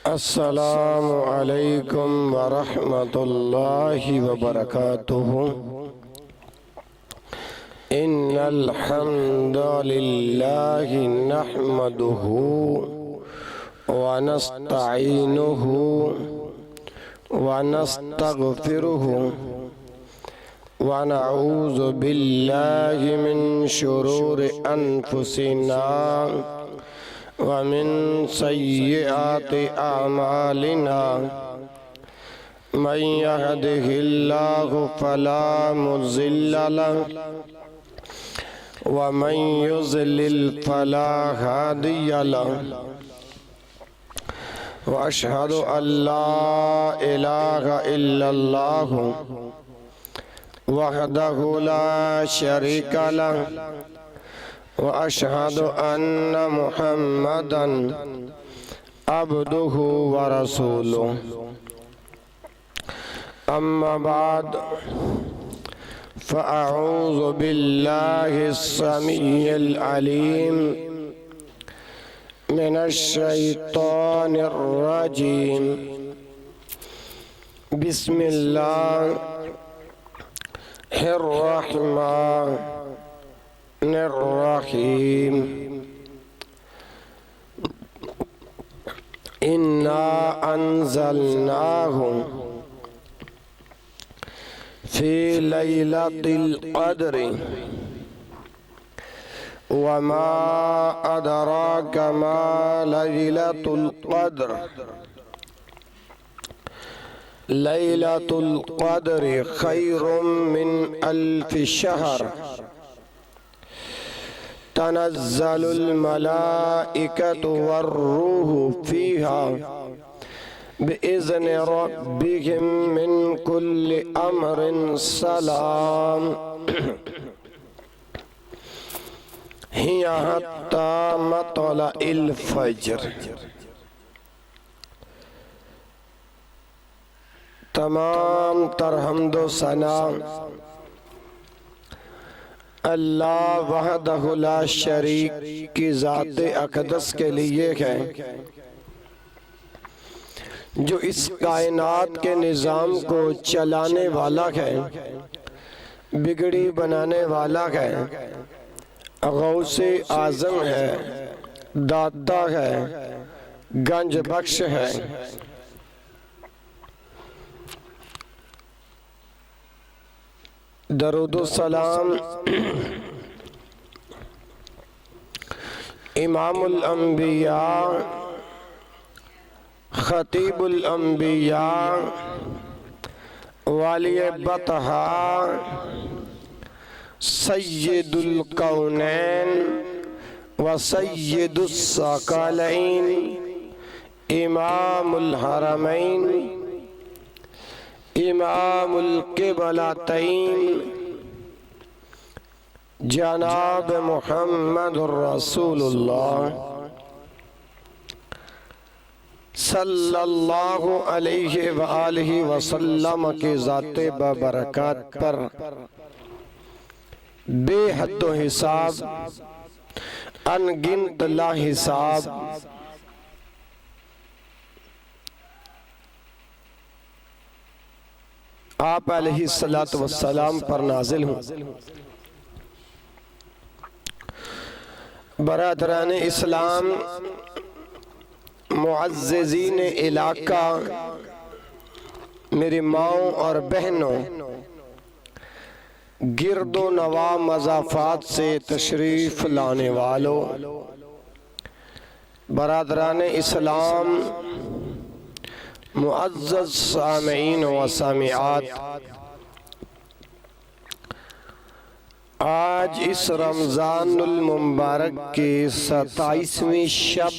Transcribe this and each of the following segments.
السلام علیکم ورحمۃ اللہ وبرکاتہ۔ ان الحمد للہ نحمدہ ونستعینہ ونستغفرہ ونعوذ باللہ من شرور انفسنا ومن سیئات اعمالنا من يهده الله فلا مضل له ومن يضلل فلا هادي له واشهد ان لا اله الا الله وحده لا شريك له وأشهد أن محمدًا عبده ورسوله أما بعد فأعوذ بالله السميع العليم من الشيطان الرجيم بسم الله الرحمن الرحيم إنا أنزلناه في ليلة القدر وما أدراك ما ليلة القدر ليلة القدر خير من 1000 شهر تنزل الملائكة والروح فيها بإذن ربهم من كل أمر سلام هي حتى مطلع الفجر۔ تمام تر حمد و ثنا اللہ وحدہ لا شریک کی ذات اقدس کے لیے ہے، جو اس کائنات کے نظام کو چلانے والا ہے، بگڑی بنانے والا ہے، غوث اعظم ہے، داتا ہے، گنج بخش ہے۔ درود و سلام امام الانبیاء خطیب الانبیاء والی بطحا سید الکونین و سید الثقلین امام الحرمین امام القبلتین جناب محمد رسول اللہ صلی اللہ علیہ وآلہ وسلم کی ذات ببرکات پر بے حد و حساب انگنت لا حساب آپ علیہ السلام پر نازل ہوں۔ برادران اسلام، معززین علاقہ، میری ماؤں اور بہنوں، گرد و نواح مضافات سے تشریف لانے والوں، برادران اسلام، معزز سامعین و سامعات، آج اس رمضان المبارک کی 27ویں شب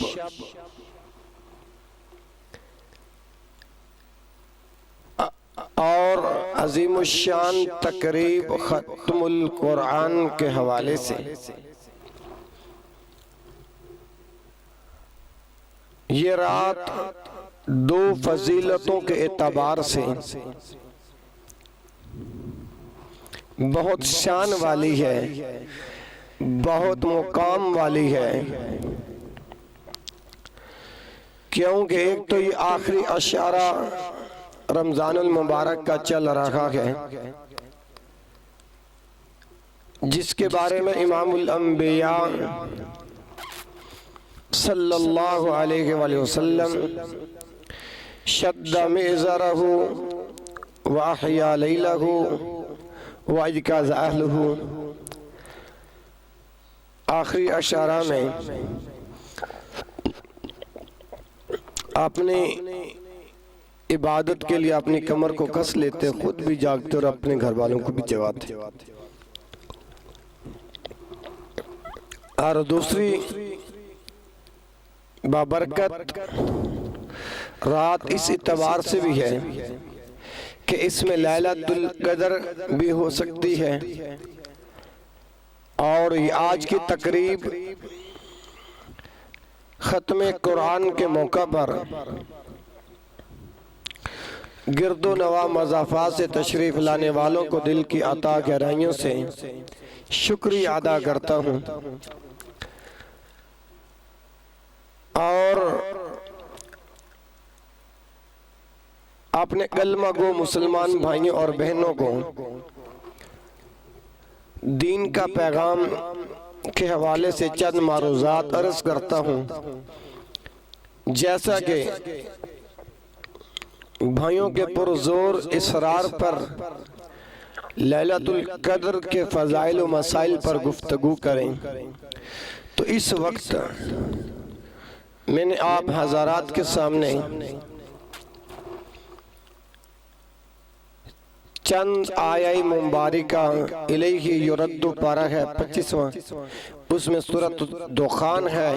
اور عظیم الشان تقریب ختم القرآن کے حوالے سے یہ رات دو فضیلتوں کے اعتبار سے بہت شان والی ہے، بہت مقام والی ہے۔ کیونکہ ایک تو یہ آخری اشارہ رمضان المبارک کا چل رہا ہے، جس کے بارے میں امام الانبیاء صلی اللہ علیہ وآلہ وسلم شد مئزرہ وَأَحْيَا لَيْلَهُ وَأَجْكَازَ أَهْلُهُ آخری اشارہ میں اپنی عبادت کے لیے اپنی کمر کو کس لیتے، خود بھی جاگتے اور اپنے گھر والوں کو بھی جگاتے، اور دوسری بابرکت رات اس اعتبار سے بھی ہے کہ اس میں لیلۃ القدر بھی ہو سکتی ہے، اور آج کی تقریب ختم قرآن کے موقع پر گرد و نواح مضافات سے تشریف لانے والوں کو دل کی عطا گہرائیوں سے شکریہ ادا کرتا ہوں، اور اپنے کلمہ گو مسلمان بھائیوں اور بہنوں کو دین کا پیغام کے حوالے سے چند معروضات عرض کرتا ہوں۔ جیسا کہ بھائیوں کے پرزور اصرار پر لیلۃ القدر کے فضائل و مسائل پر گفتگو کریں، تو اس وقت میں نے آپ حضرات کے سامنے چند آیہ مبارکہ الیہ یرد پارہ ہے 25واں، اس میں سورۃ دخان ہے،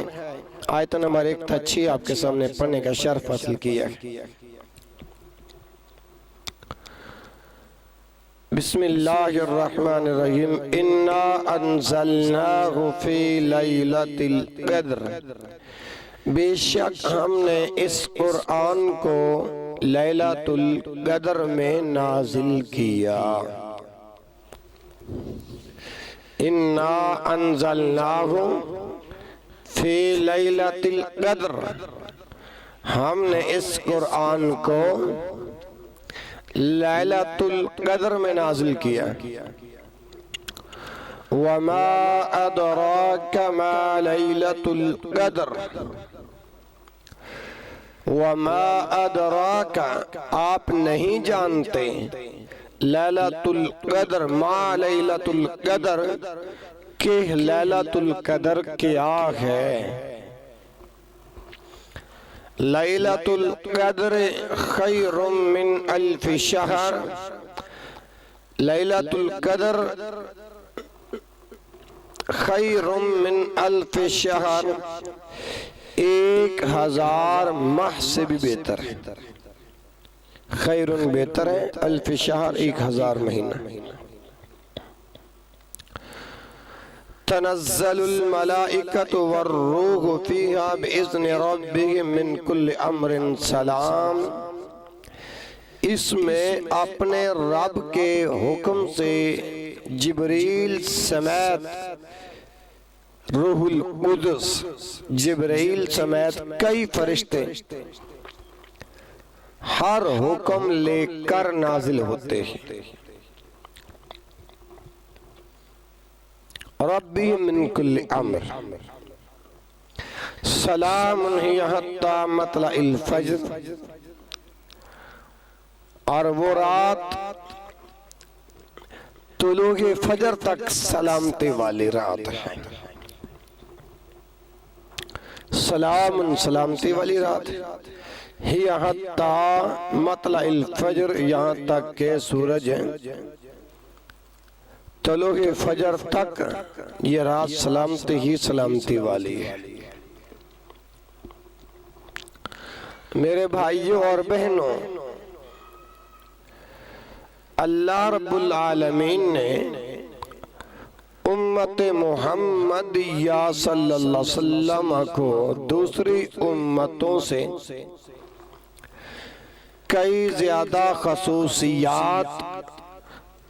آیت نمبر 1 آپ کے سامنے پڑھنے کا شرف حاصل کیا ہے۔ بسم اللہ الرحمن الرحیم، انا انزلناہ فی لیلۃ القدر، بے شک ہم نے اس قرآن کو لیلۃ القدر میں نازل کیا۔ انا انزلناہ فی لیلۃ القدر، ہم نے اس قرآن کو لیلۃ القدر میں نازل کیا۔ وما ادراک ما لیلۃ القدر، وما ادراک آپ نہیں جانتے، لیلۃ القدر ما لیلۃ القدر کہ لیلۃ القدر کیا ہے۔ لیلۃ القدر خیر من الف شہر، لیلۃ القدر خیر من الف شہر، 1000 ماہ سے بھی بہتر ہے۔ خیر بہتر ہے، الف شہر 1000 مہینہ۔ تنزل الملائکۃ والروح فیہا بإذن ربہم من کل امر سلام، اس میں اپنے رب کے حکم سے جبریل سمیت روح القدس، جبریل سمیت کئی فرشتے ہر حکم لے کر نازل ہوتے ہیں۔ ربی من کل امر سلام ہی حتی مطلع الفجر، اور وہ رات طلوع فجر تک سلامتی والی رات ہے۔ سلام سلامتی والی رات ہی حتی مطلع الفجر، یہاں تک کہ سورج طلوع فجر تک یہ رات سلامتی ہی سلامتی والی ہے۔ میرے بھائیوں اور بہنوں، اللہ رب العالمین نے امت محمدیہ صلی اللہ علیہ وسلم کو دوسری امتوں سے کئی زیادہ خصوصیات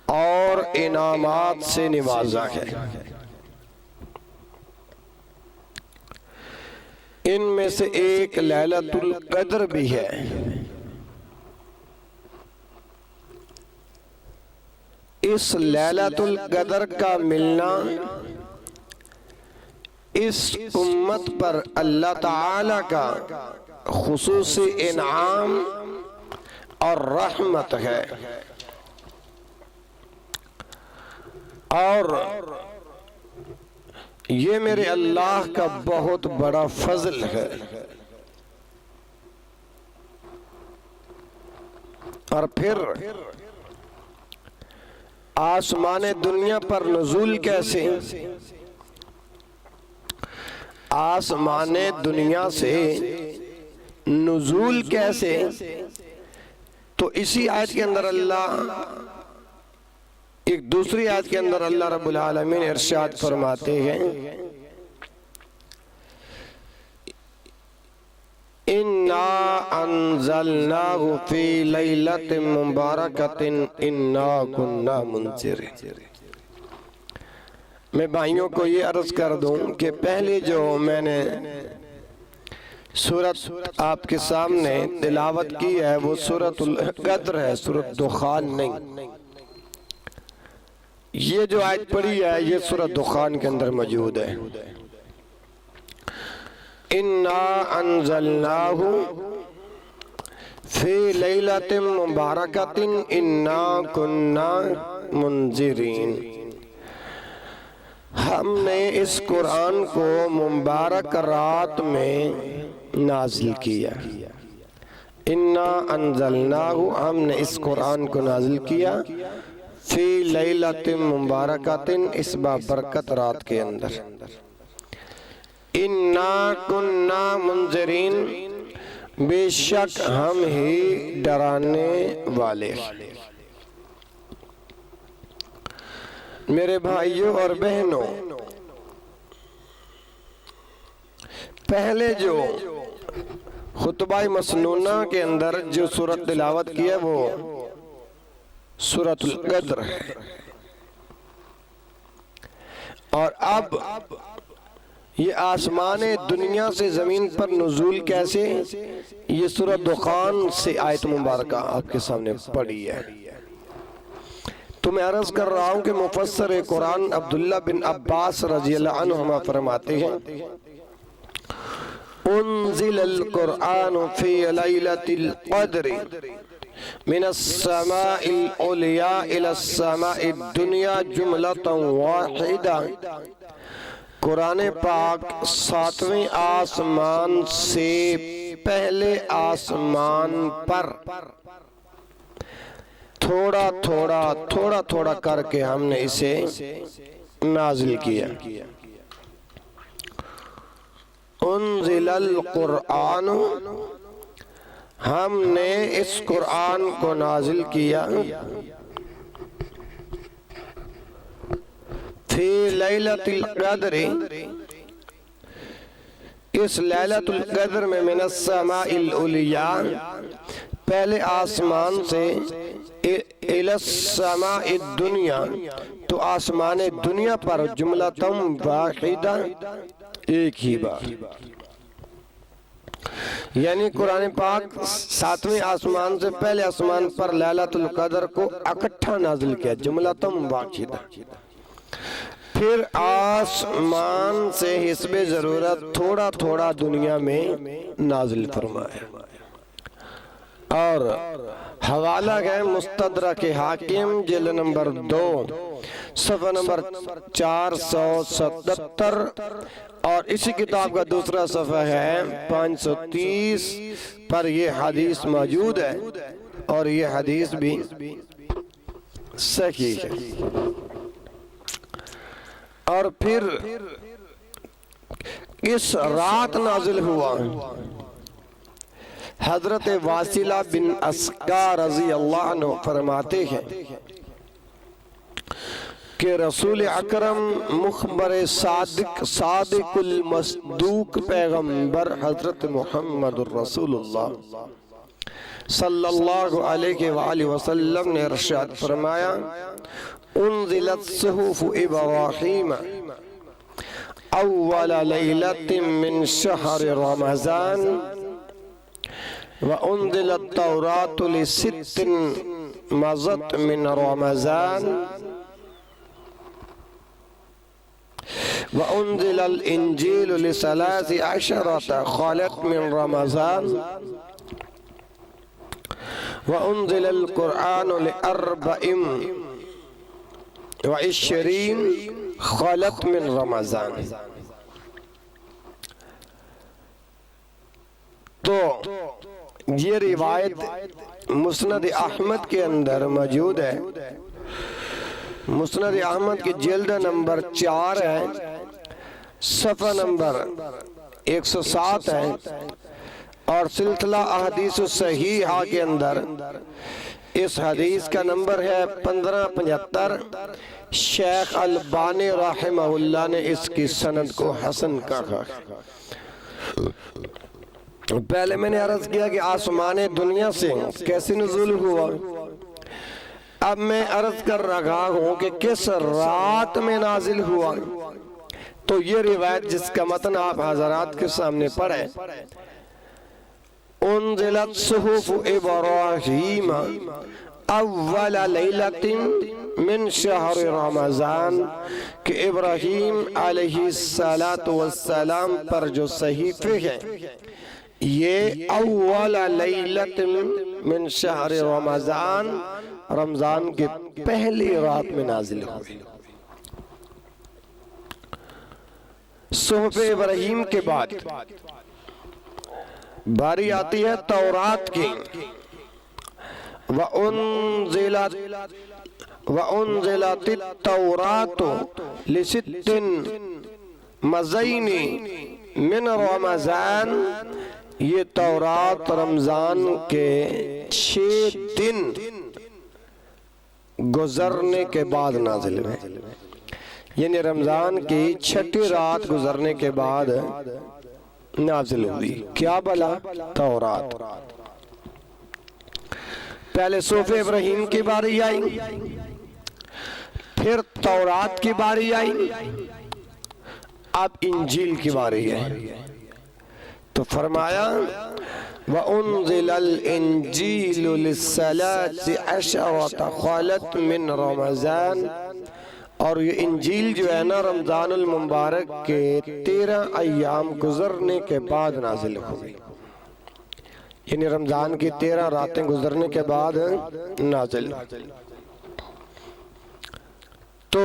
اور انعامات سے نوازا ہے۔ ان میں سے ایک لیلۃ القدر بھی ہے۔ اس لیلۃ القدر کا ملنا اس امت پر اللہ تعالی کا خصوصی انعام اور رحمت ہے، اور یہ میرے اللہ کا بہت بڑا فضل ہے۔ اور پھر آسمان دنیا پر نزول کیسے؟ آسمان دنیا سے نزول کیسے؟ تو اسی آیت کے اندر ایک دوسری آیت کے اندر اللہ رب العالمین ارشاد فرماتے ہیں، اِنَّا أَنزَلْنَاهُ فِي لَيْلَةٍ مُبَارَكَةٍ اِنَّا كُنَّا مُنذِرِينَ۔ میں بھائیوں کو یہ عرض کر دوں کہ پہلے جو میں نے سورت آپ کے سامنے تلاوت کی ہے وہ سورت القدر ہے، سورت دخان نہیں۔ یہ جو آیت پڑھی ہے یہ سورت دخان کے اندر موجود ہے۔ اِنَّا أَنزَلْنَاهُ فِي لَيْلَةٍ مُبَارَكَةٍ اِنَّا كُنَّا مُنذِرِينَ۔ ہم نے اس قرآن کو مبارک رات میں نازل کیا۔ اِنَّا أَنزَلْنَاهُ، ہم نے اس قرآن کو نازل کیا، فی لیلۃ مبارکۃ، اس بابرکت رات کے اندر۔ اِنَّا كُنَّا مُنذِرِينَ، بے شک ہم ہی ڈرانے والے۔ میرے بھائیوں اور بہنوں، پہلے جو خطبہ مسنونہ کے اندر جو سورت تلاوت کی ہے وہ سورت القدر ہے، اور اب یہ آسمان دنیا سے زمین پر نزول کیسے؟ یہ سورت دخان سے آیت مبارکہ آپ کے سامنے پڑھی ہے۔ تو میں عرض کر رہا ہوں کہ مفسر قرآن عبداللہ بن عباس رضی اللہ عنہما فرماتے ہیں، انزل القرآن فی لیلۃ القدر من السماء العلیاء الى السماء الدنیا جملۃ واحدہ۔ قرآن پاک ساتویں آسمان سے پہلے آسمان پر تھوڑا تھوڑا کر کے ہم نے اسے نازل کیا۔ انزل القرآن، ہم نے اس قرآن کو نازل کیا، فی لیلۃ القدر، اس لیلۃ القدر میں، من السماء العلیاء، پہلے آسمان سے، الی السماء الدنیا، تو آسمان دنیا پر، جملتم واحدہ، ایک ہی بار۔ یعنی قرآن پاک ساتویں آسمان سے پہلے آسمان پر لیلۃ القدر کو اکٹھا نازل کیا، جملتم واحدہ۔ پھر آسمان سے حسب ضرورت تھوڑا دنیا میں نازل فرمایا۔ اور حوالہ ہے مستدرک حاکم جلد نمبر 2 صفحہ نمبر 477، اور اسی کتاب کا دوسرا صفحہ ہے 530 پر یہ حدیث موجود ہے، اور یہ حدیث بھی صحیح ہے۔ اور پھر اس رات نازل ہوا۔ حضرت واصلہ بن اسقا رضی اللہ عنہ فرماتے ہیں کہ رسول اکرم مخبر صادق المصدوق پیغمبر حضرت محمد الرسول اللہ صلی اللہ علیہ وآلہ وسلم نے ارشاد فرمایا، انزلت صحف ابراہیم، اول لیلۃ من شہر رمضان وانزل التوراۃ لست مضت من رمضان وانزل الانجیل لثلاث عشرۃ خلت من رمضان وانزل القرآن لاربع وعشرین خلت من رمضان۔ تو یہ روایت مسند احمد کے اندر موجود ہے۔ مسند احمد کی جلد نمبر 4 ہے، صفحہ نمبر 107 ہے، اور سلسلہ احادیث صحیحہ کے اندر اس حدیث کا نمبر ہے 1575۔ شیخ البانی رحمہ اللہ نے اس کی سند کو حسن کہا۔ پہلے میں نے عرض کیا کہ آسمان دنیا سے کیسے نزول ہوا، اب میں عرض کر رہا ہوں کہ کس رات میں نازل ہوا۔ تو یہ روایت جس کا متن آپ حضرات کے سامنے پڑھیں، انزلت صحف ابراہیم اول لیلۃ من شہر رمضان، کہ ابراہیم علیہ السلام پر جو صحیفے ہیں یہ اول لیلۃ من شہر رمضان، رمضان کی پہلی رات میں نازل ہوئی۔ صحف ابراہیم کے بعد باری آتی ہے تورات کی، وَأُنزِلَتِ التَّوْرَاتُ لِسِتٍّ مَزَيْنِ مِنْ رَمَضَان، یہ تورات رمضان کے 6 دن گزرنے کے بعد نازل ہوئے، یعنی رمضان کی 6 رات گزرنے کے بعد نازل ہوئی۔ کیا بلا؟ تورات۔ پہلے صحف ابراہیم کی باری آئی، پھر تورات کی باری آئی، اب انجیل کی باری ہے۔ تو فرمایا وَأُنزِلَ الْإِنجِيلُ لِلثَّلَاثِ عَشَرَةَ خَلَتْ مِنْ رَمَضَان، اور یہ انجیل جو ہے نا رمضان المبارک کے 13 ایام گزرنے کے بعد نازل ہوئی، یعنی رمضان کی 13 راتیں گزرنے کے بعد نازل۔ تو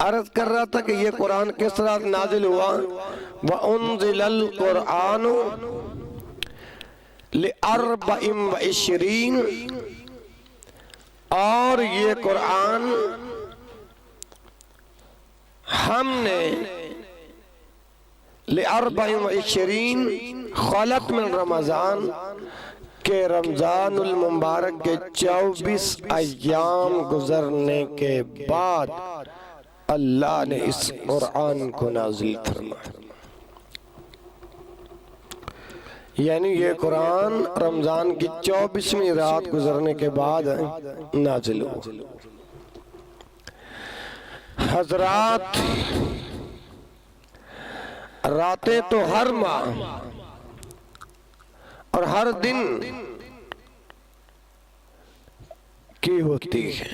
عرض کر رہا تھا کہ یہ قرآن کس رات نازل ہوا؟ وَأُنزِلَ الْقُرْآنُ لِأَرْبَعٍ اور یہ قرآن ہم نے لِأَرْبَعٍ خلت من رمضان، کہ رمضان المبارک کے 24 ایام گزرنے کے بعد اللہ نے اس قرآن کو نازل فرمایا، یعنی یہ قرآن رمضان کی 24ویں رات گزرنے کے بعد نازل ہوا۔ حضرات، راتیں تو ہر ماہ اور ہر دن کی ہوتی ہیں،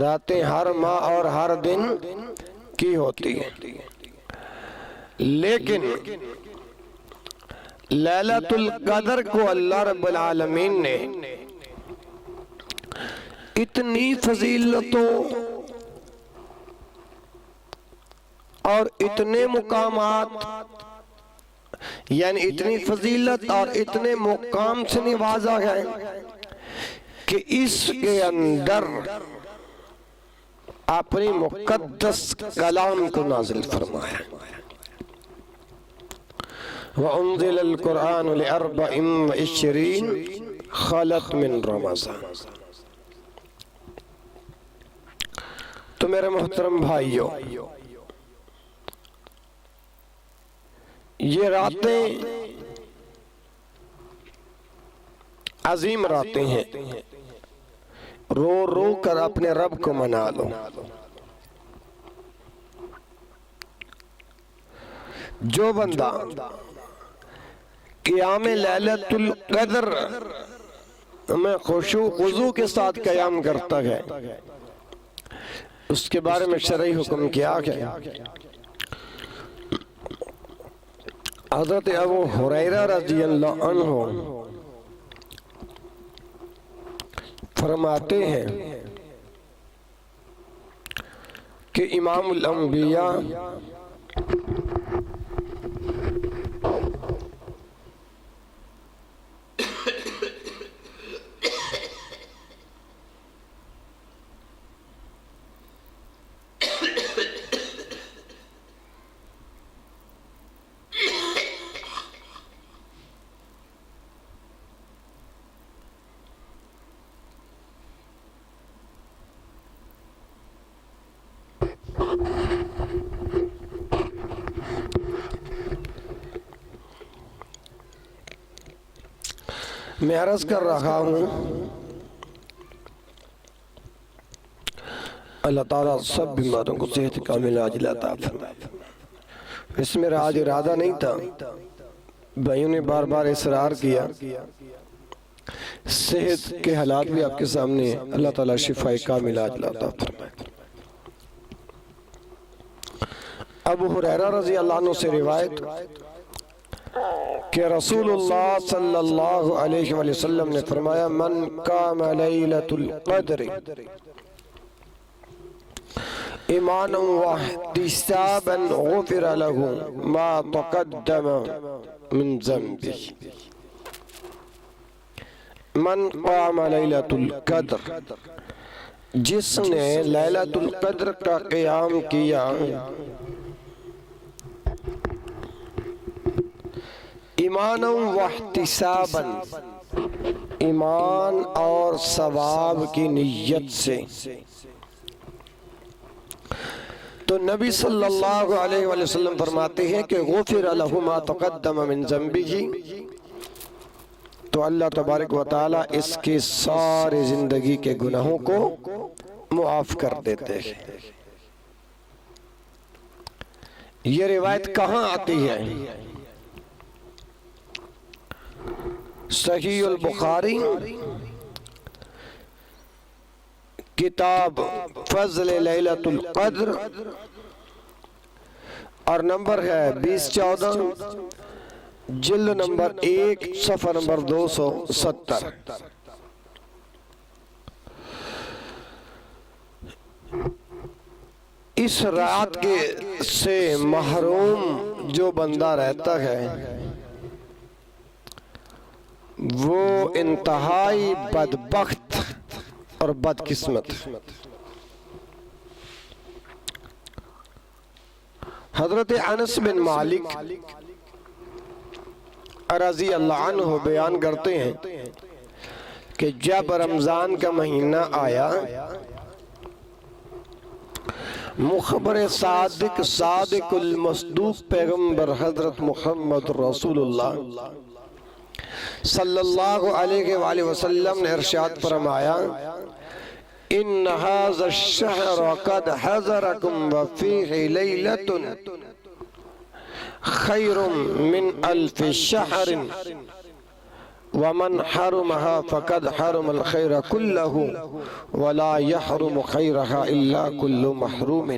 راتیں ہر ماہ اور ہر دن کی ہوتی ہیں، لیکن لیلۃ القدر کو اللہ رب العالمین نے اتنی فضیلتوں اور اتنے مقامات، یعنی اتنی فضیلت اور اتنے مقام سے نوازا ہے کہ اس کے اندر اپنی مقدس کلام کو نازل فرمایا۔ وَأُنزِلَ الْقُرْآنُ لِأَرْبَعٍ خَلَتْ مِنْ رَمَضَان۔ تو میرے محترم بھائیوں، یہ راتیں عظیم راتیں ہیں، رو رو کر اپنے رب کو منا لو۔ جو بندہ قیام لیلۃ القدر میں خشوع خضوع کے ساتھ قیام کرتا ہے، اس کے بارے میں شرعی حکم کیا ہے۔ حضرت ابو ہریرہ رضی اللہ عنہ فرماتے ہیں کہ امام الانبیاء میں عرض کر رہا ہوں اللہ تعالیٰ سب بیماروں کو صحت کامل عاجلہ عطا فرمائے۔ اس میرا آج ارادہ نہیں تھا، بھائیوں نے بار بار اصرار کیا، صحت کے حالات بھی آپ کے سامنے ہیں، اللہ تعالیٰ شفاء کامل عاجلہ عطا فرمائے۔ ابو ہریرہ رضی اللہ عنہ سے روایت کہ رسول اللہ صلی اللہ علیہ وآلہ وسلم نے فرمایا من قام لیلۃ القدر ایمانا واحتسابا غفر له ما تقدم من ذنبه۔ من قام لیلۃ القدر، جس نے لیلۃ القدر کا قیام کیا ایمانا واحتسابا، ایمان اور ثواب کی نیت سے، تو نبی صلی اللہ علیہ وآلہ وسلم فرماتے ہیں کہ غفر له ما تقدم من ذنبه، تو اللہ تبارک و تعالی اس کے سارے زندگی کے گناہوں کو معاف کر دیتے ہیں۔ یہ روایت کہاں آتی ہے؟ صحیح البخاری کتاب فضل لیلۃ القدر اور نمبر ہے 2014، جلد نمبر 1، صفحہ نمبر 270۔ اس رات کے سے محروم جو بندہ رہتا ہے وہ انتہائی بدبخت اور بدقسمت۔ حضرت انس بن مالک رضی اللہ عنہ بیان کرتے ہیں کہ جب رمضان کا مہینہ آیا، مخبر صادق المصدوق پیغمبر حضرت محمد رسول اللہ صلی اللہ علیہ وآلہ وسلم نے ارشاد فرمایا ان هذا الشهر قد حضركم وفيه ليلة خير من 1000 شهر ومن حرمها فقد حرم الخير كله ولا يحرم خيرها إلا كل محروم۔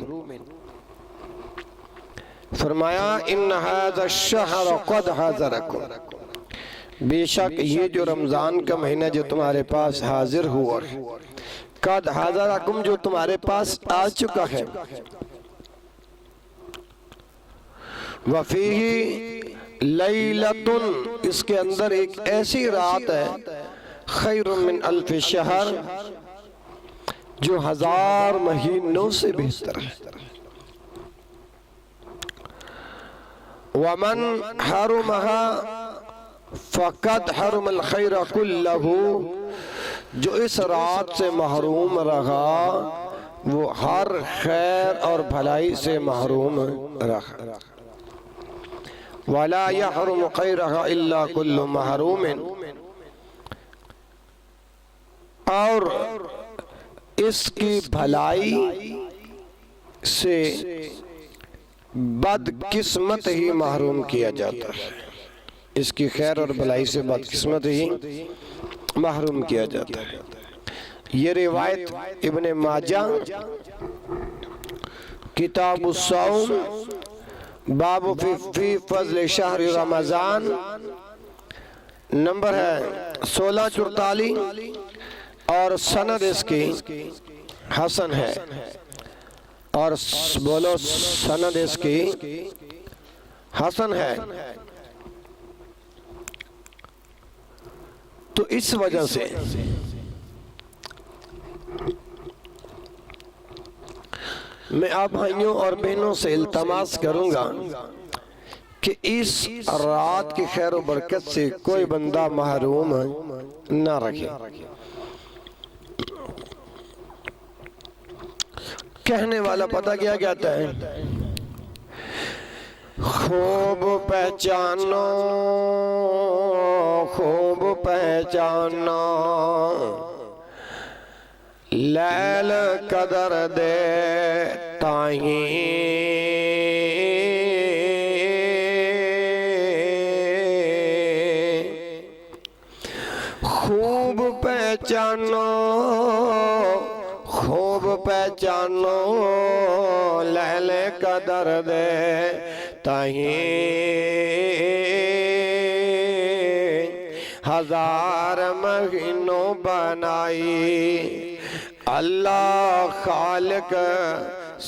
فرمایا ان هذا الشهر قد حضركم، بے شک یہ جو رمضان کا مہینہ جو تمہارے پاس حاضر ہوا ہے، قد حضرکم جو تمہارے پاس آ چکا ہے، وفیہ لیلۃ، اس کے اندر ایک ایسی رات ہے، خیر من 1000 شہر، جو 1000 مہینوں سے بہتر ہے۔ ومن حرمها فقد حرم الخیر کلہ، جو اس رات سے محروم رہا وہ ہر خیر اور بھلائی سے محروم رہا۔ ولا يحرم خیرها الا كل محروم، اور اس کی بھلائی سے بدقسمت ہی محروم کیا جاتا ہے، اس کی خیر اور بھلائی سے بدقسمت ہی محروم کیا جاتا ہے۔ یہ روایت ابن ماجہ کتاب الصوم باب فی فضل شہر رمضان نمبر ہے 1644 اور سند اس کی حسن ہے، اور بولو سند اس کی حسن ہے۔ تو اس وجہ سے میں آپ بھائیوں اور بہنوں سے التماس کروں گا کہ اس رات کی خیر و برکت سے کوئی بندہ محروم نہ رکھے۔ کہنے والا پتہ کیا کہتا ہے؟ خوب پہچانو، خوب پہچانو، لیل قدر دے تائیں، خوب پہچانو، خوب پہچانو، لیل قدر دے تائیں، ہزار مہینوں بنائی اللہ خالق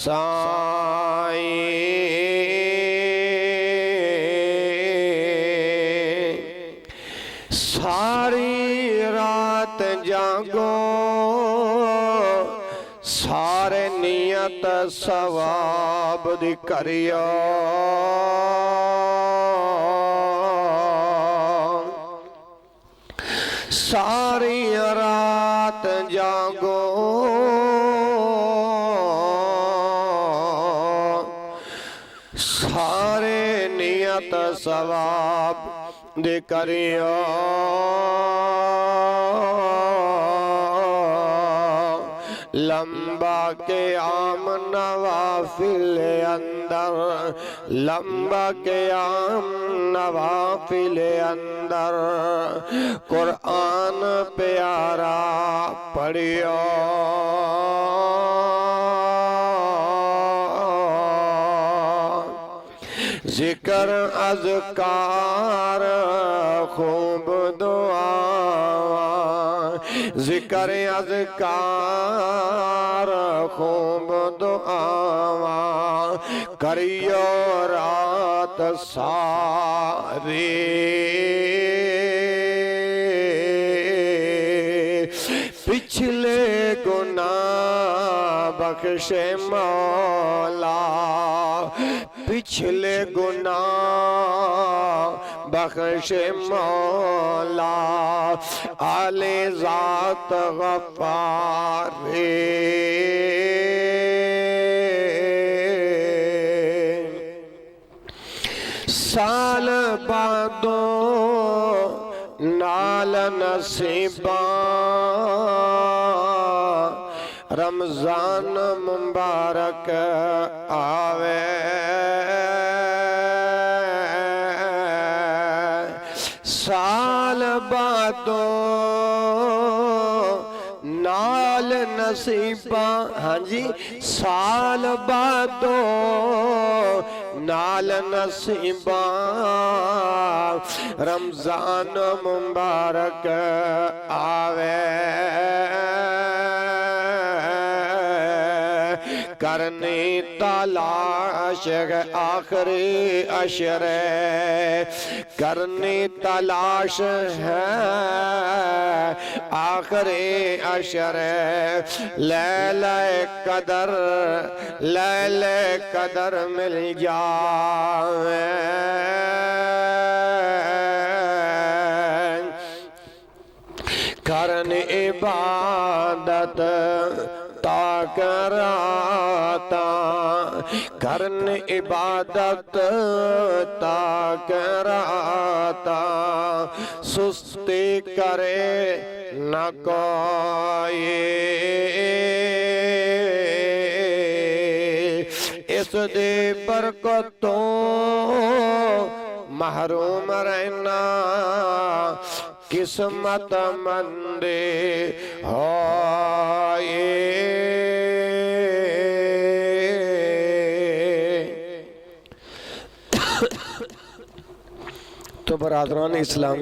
سائیں، ساری رات جاگو، سارے نیت ثواب دی کریو، ساری رات جاگو، سارے نیت ثواب دے کریو، لمبا قیام نوافل اندر، لمبا قیام نوافل اندر، قرآن پیارا پڑھیو، ذکر اذکار خوب دعا، ذکر اذکار خوب دعا، کریو رات ساری، پچھلے گناہ بخش مولا، پچھلے گناہ بخش مولا، آل ذات غفار، سال بعدو نال نصیباں، رمضان مبارک آوے، سال بعدو نال نصیباں، ہاں جی، سال بعدو نال نصیباں، رمضان مبارک آوے، کرنی تلاش ہے آخری عشرے، کرنی تلاش ہے آخری عشرے، لیلہ قدر، لیلہ قدر مل جائے، کرن عبادت تا کراتا، کرن عبادت تا کراتا، سستی کرے نہ کوئی، اس دے برکتوں محروم رہنا قسمت مندے ہوئے۔ تو برادران اسلام،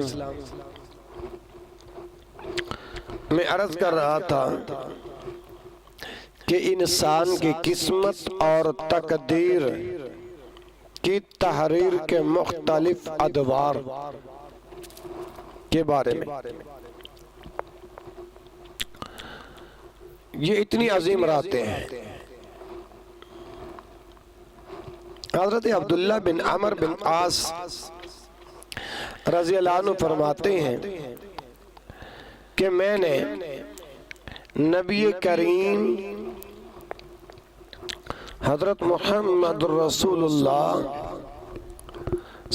میں عرض کر رہا تھا کہ انسان کی قسمت اور تقدیر کی تحریر کے مختلف ادوار کے بارے میں یہ اتنی عظیم راتیں ہیں۔ حضرت عبداللہ بن عمر بن عاص رضی اللہ عنہ فرماتے ہیں کہ میں نے نبی کریم حضرت محمد رسول اللہ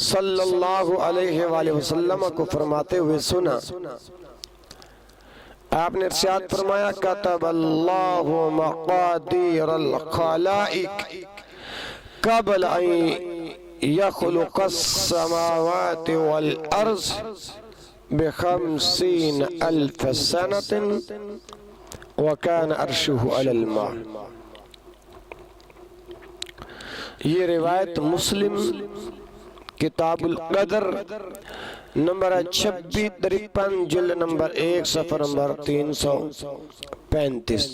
صلی اللہ علیہ وآلہ وسلم کو فرماتے ہوئے سنا۔ آپ نے ارشاد فرمایا کتب اللہ مقادیر الخلائق قبل ان یخلق السماوات والارض ب50,000 سنة وكان عرشه على الماء۔ یہ روایت مسلم کتاب القدر نمبر 2653 جلد نمبر 1 صفحہ نمبر 335۔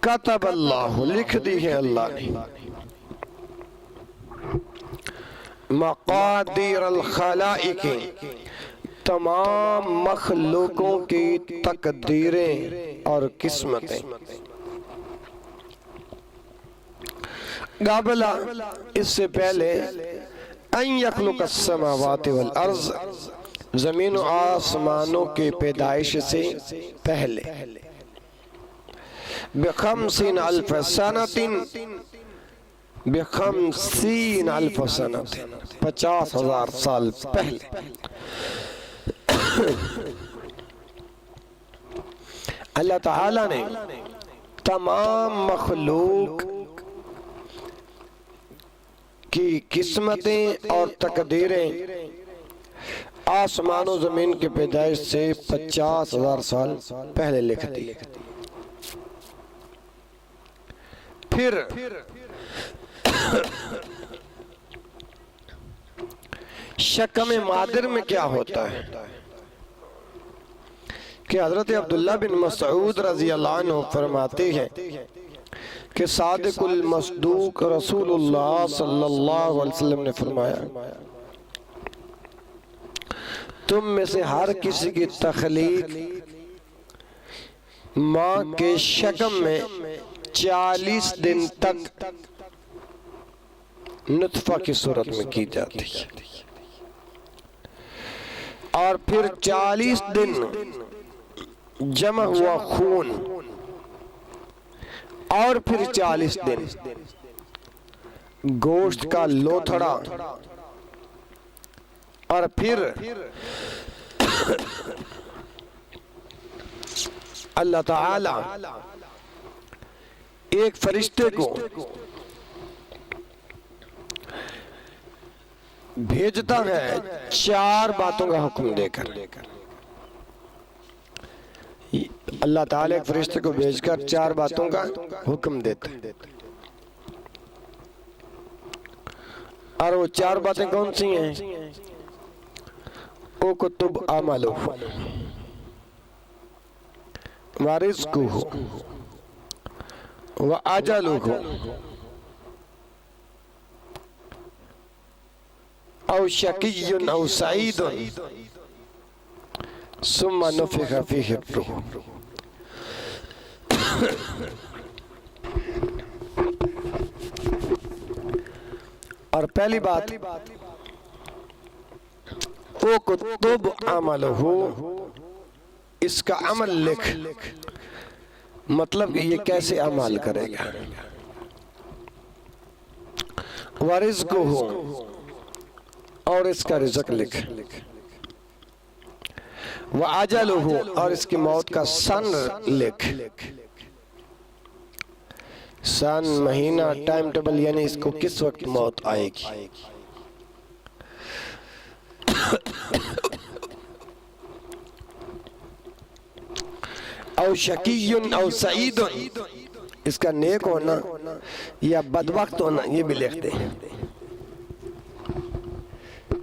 کتب اللہ، لکھ دی ہے اللہ نے، مقادیر الخلائق، تمام مخلوقوں کی تقدیریں اور قسمتیں، قبل اس سے پہلے ان یخلق السماوات والارض، زمین و آسمانوں کی پیدائش سے پہلے، ب50,000 سنة، ب50,000 سنة، 50,000 سال پہلے۔ اللہ تعالیٰ نے تمام مخلوق کی قسمتیں اور تقدیریں آسمان و زمین کی پیدائش سے 50,000 سال پہلے لکھ دی۔ پھر شکم مادر میں کیا ہوتا ہے کہ حضرت عبداللہ بن مسعود رضی اللہ عنہ فرماتے ہیں کہ صادق المصدوق رسول اللہ صلی اللہ علیہ وسلم نے فرمایا تم میں سے ہر کسی کی تخلیق ماں کے شکم میں 40 دن تک نطفہ کی صورت میں کی جاتی ہے، اور پھر 40 دن جمع ہوا خون، اور پھر 40 دن گوشت کا لوتھڑا، اور پھر اللہ تعالی ایک فرشتے کو بھیجتا ہے 4 باتوں کا حکم دے کر۔ اللہ تعالیٰ ایک فرشتے کو بھیج کر 4 باتوں کا حکم دیتا ہے، اور وہ 4 باتیں کون سی ہیں؟ اکتب عملہ ورزقہ وأجلہ او شقی او سعید ثم نفخ فیہ الروح۔ اور پہلی بات اکتب عملہ، اس کا عمل لکھ، مطلب یہ کیسے عمل کرے گا۔ ورزقہ، اور اس کا رزق لکھ، وَأَجَلُهُ، اور اس کی موت کا سن لکھ، سن، مہینہ، ٹائم ٹیبل، یعنی اس کو کس وقت موت آئے گی. او شقی او سعید، اس کا نیک ہونا یا بدبخت ہونا یہ بھی لکھتے ہیں.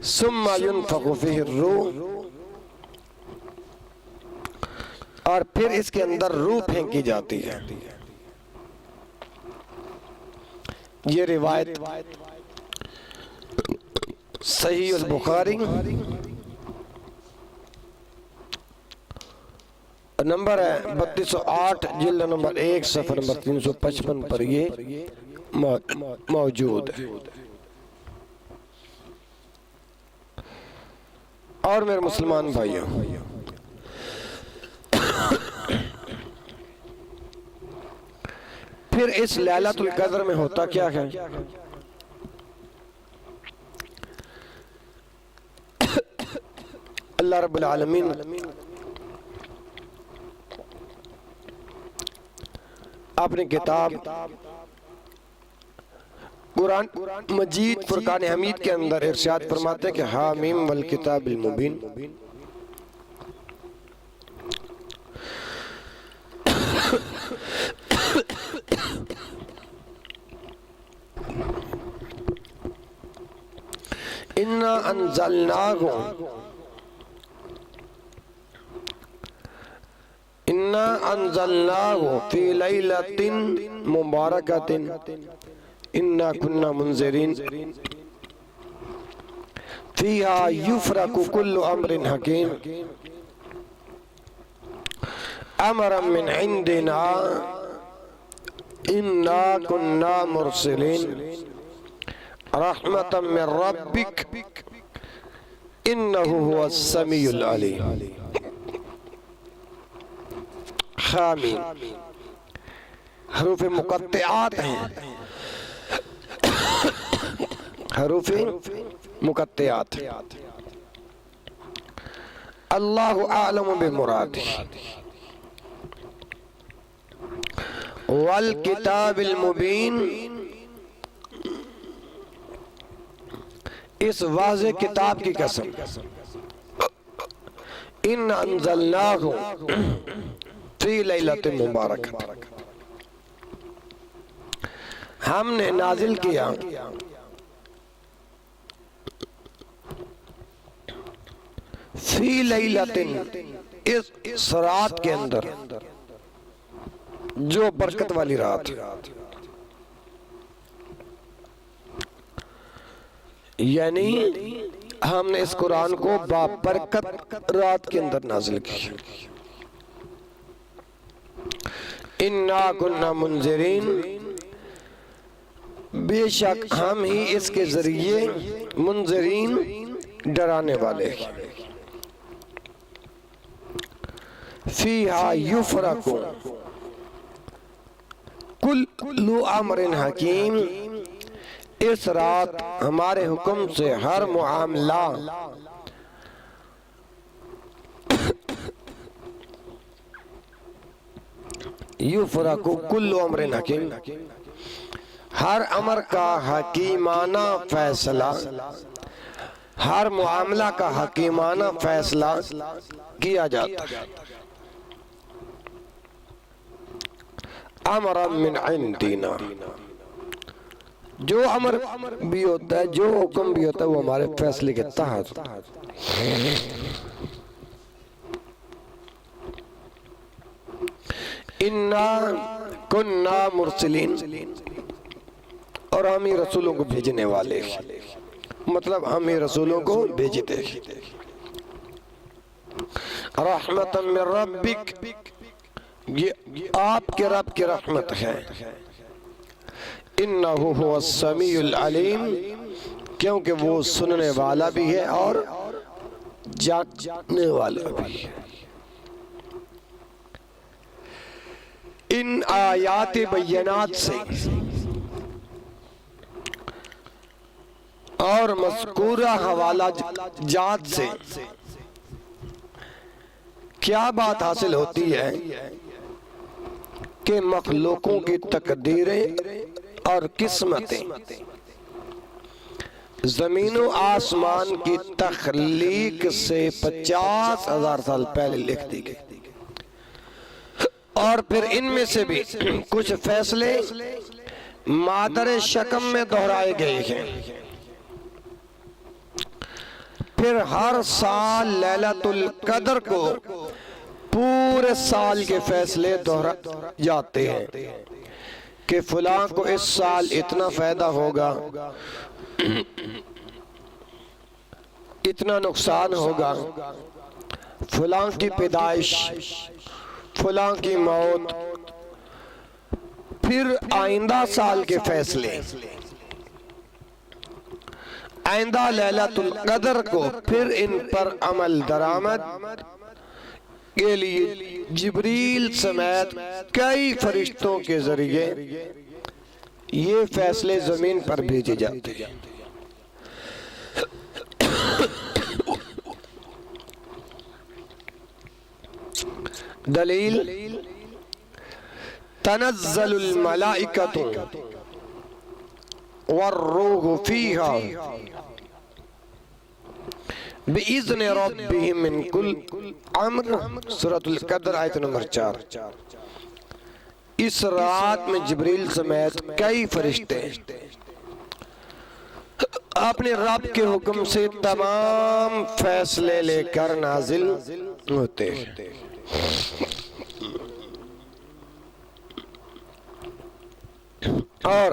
ثم ينفخ فيه الروح، اور پھر اس کے اندر روح پھینکی جاتی ہے. یہ روایت صحیح البخاری نمبر ہے 3208، جلد نمبر 1، صفحہ نمبر 355 پر یہ موجود ہے. اور میرے مسلمان بھائیوں، پھر اس لیلۃ القدر میں ہوتا کیا ہے؟ اللہ رب العالمین اپنی کتاب قرآن مجید فرقان حمید کے اندر ارشاد فرماتے ہیں کہ حامیم والکتاب المبین. انا انزلناه فی لیلۃ مبارکۃ انا کنا منذرین فیہا یفرق کل امر حکیم امرا من عندنا انا کنا مرسلین رحمتا من ربک انہو هو السمیع العلیم. حامیم حروف مقطعات ہیں، حروف مقطعات. اللہ اعلم بمرادہ. والکتاب المبین، اس واضح کتاب کی قسم. ان انزلناہ فی لیلۃ مبارکۃ، ہم نے نازل کیا فی لیلۃ، اس رات کے اندر جو برکت والی رات. یعنی ہم نے اس قرآن کو بابرکت رات کے اندر نازل کیا. انا کنا منذرین، بے شک ہم ہی اس کے ذریعے منذرین ڈرانے والے ہیں. فیہا یفرق کل امر حکیم، اس رات ہمارے حکم سے ہر معاملہ یفرق کل امر حکیم، ہر امر کا حکیمانہ فیصلہ، ہر معاملہ کا حکیمانہ فیصلہ کیا جاتا ہے. امر من عندنا، جو امر بھی ہوتا ہے، جو حکم بھی ہوتا ہے، وہ ہمارے فیصلے کے تحت. انا کنا مرسلین، اور ہم ہی رسولوں کو بھیجنے والے، مطلب ہم ہی رسولوں کو بھیجتے. رحمتا من ربک، یہ آپ کے رب کی رحمت ہے. انہو هو السمیع العلیم، کیونکہ وہ سننے والا بھی ہے اور جاننے والا بھی ہے. ان آیات بینات سے اور مذکورہ حوالہ جات سے کیا بات حاصل ہوتی ہے کہ مخلوقوں کی تقدیریں اور قسمتیں زمین و آسمان کی تخلیق سے 50,000 سال پہلے لکھ دی گئی، اور پھر ان میں سے بھی کچھ فیصلے مادر شکم میں دہرائے گئے ہیں۔ پھر ہر سال لیلۃ القدر کو پورے سال کے فیصلے دہرائے جاتے ہیں کہ فلاں کو اس سال اتنا فائدہ ہوگا، اتنا نقصان ہوگا، فلاں کی پیدائش، فلاں کی موت۔ پھر آئندہ سال کے فیصلے، آئندہ لیلۃ القدر کو پھر ان پر عمل درآمد کے لیے جبریل سمیت کئی فرشتوں کے ذریعے یہ فیصلے زمین پر بھیجے جاتے ہیں۔ دلیل تنزل الملائکۃ والروح فیہا بِإِذْنِ رَبِّهِمْ مِنْ كُلِّ امر، سورۃ القدر آیت نمبر 4۔ اس رات میں جبریل سمیت کئی فرشتے اپنے رب کے حکم سے تمام فیصلے لے کر نازل ہوتے ہیں۔ اور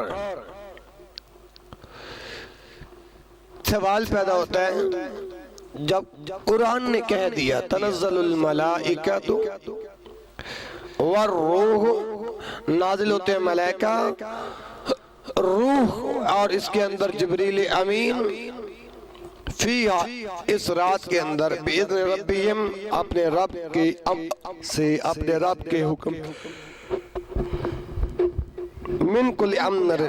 سوال پیدا ہوتا ہے، جب قرآن نے کہہ دیا تنزل الملائکۃ والروح، نازل ہوتے ہیں ملائکہ، روح اور اس کے اندر جبریل امین، فیہا اس رات کے اندر، بِإِذْنِ رَبِّهِمْ اپنے رب کے سے، اپنے رب کے حکم، من کل امر،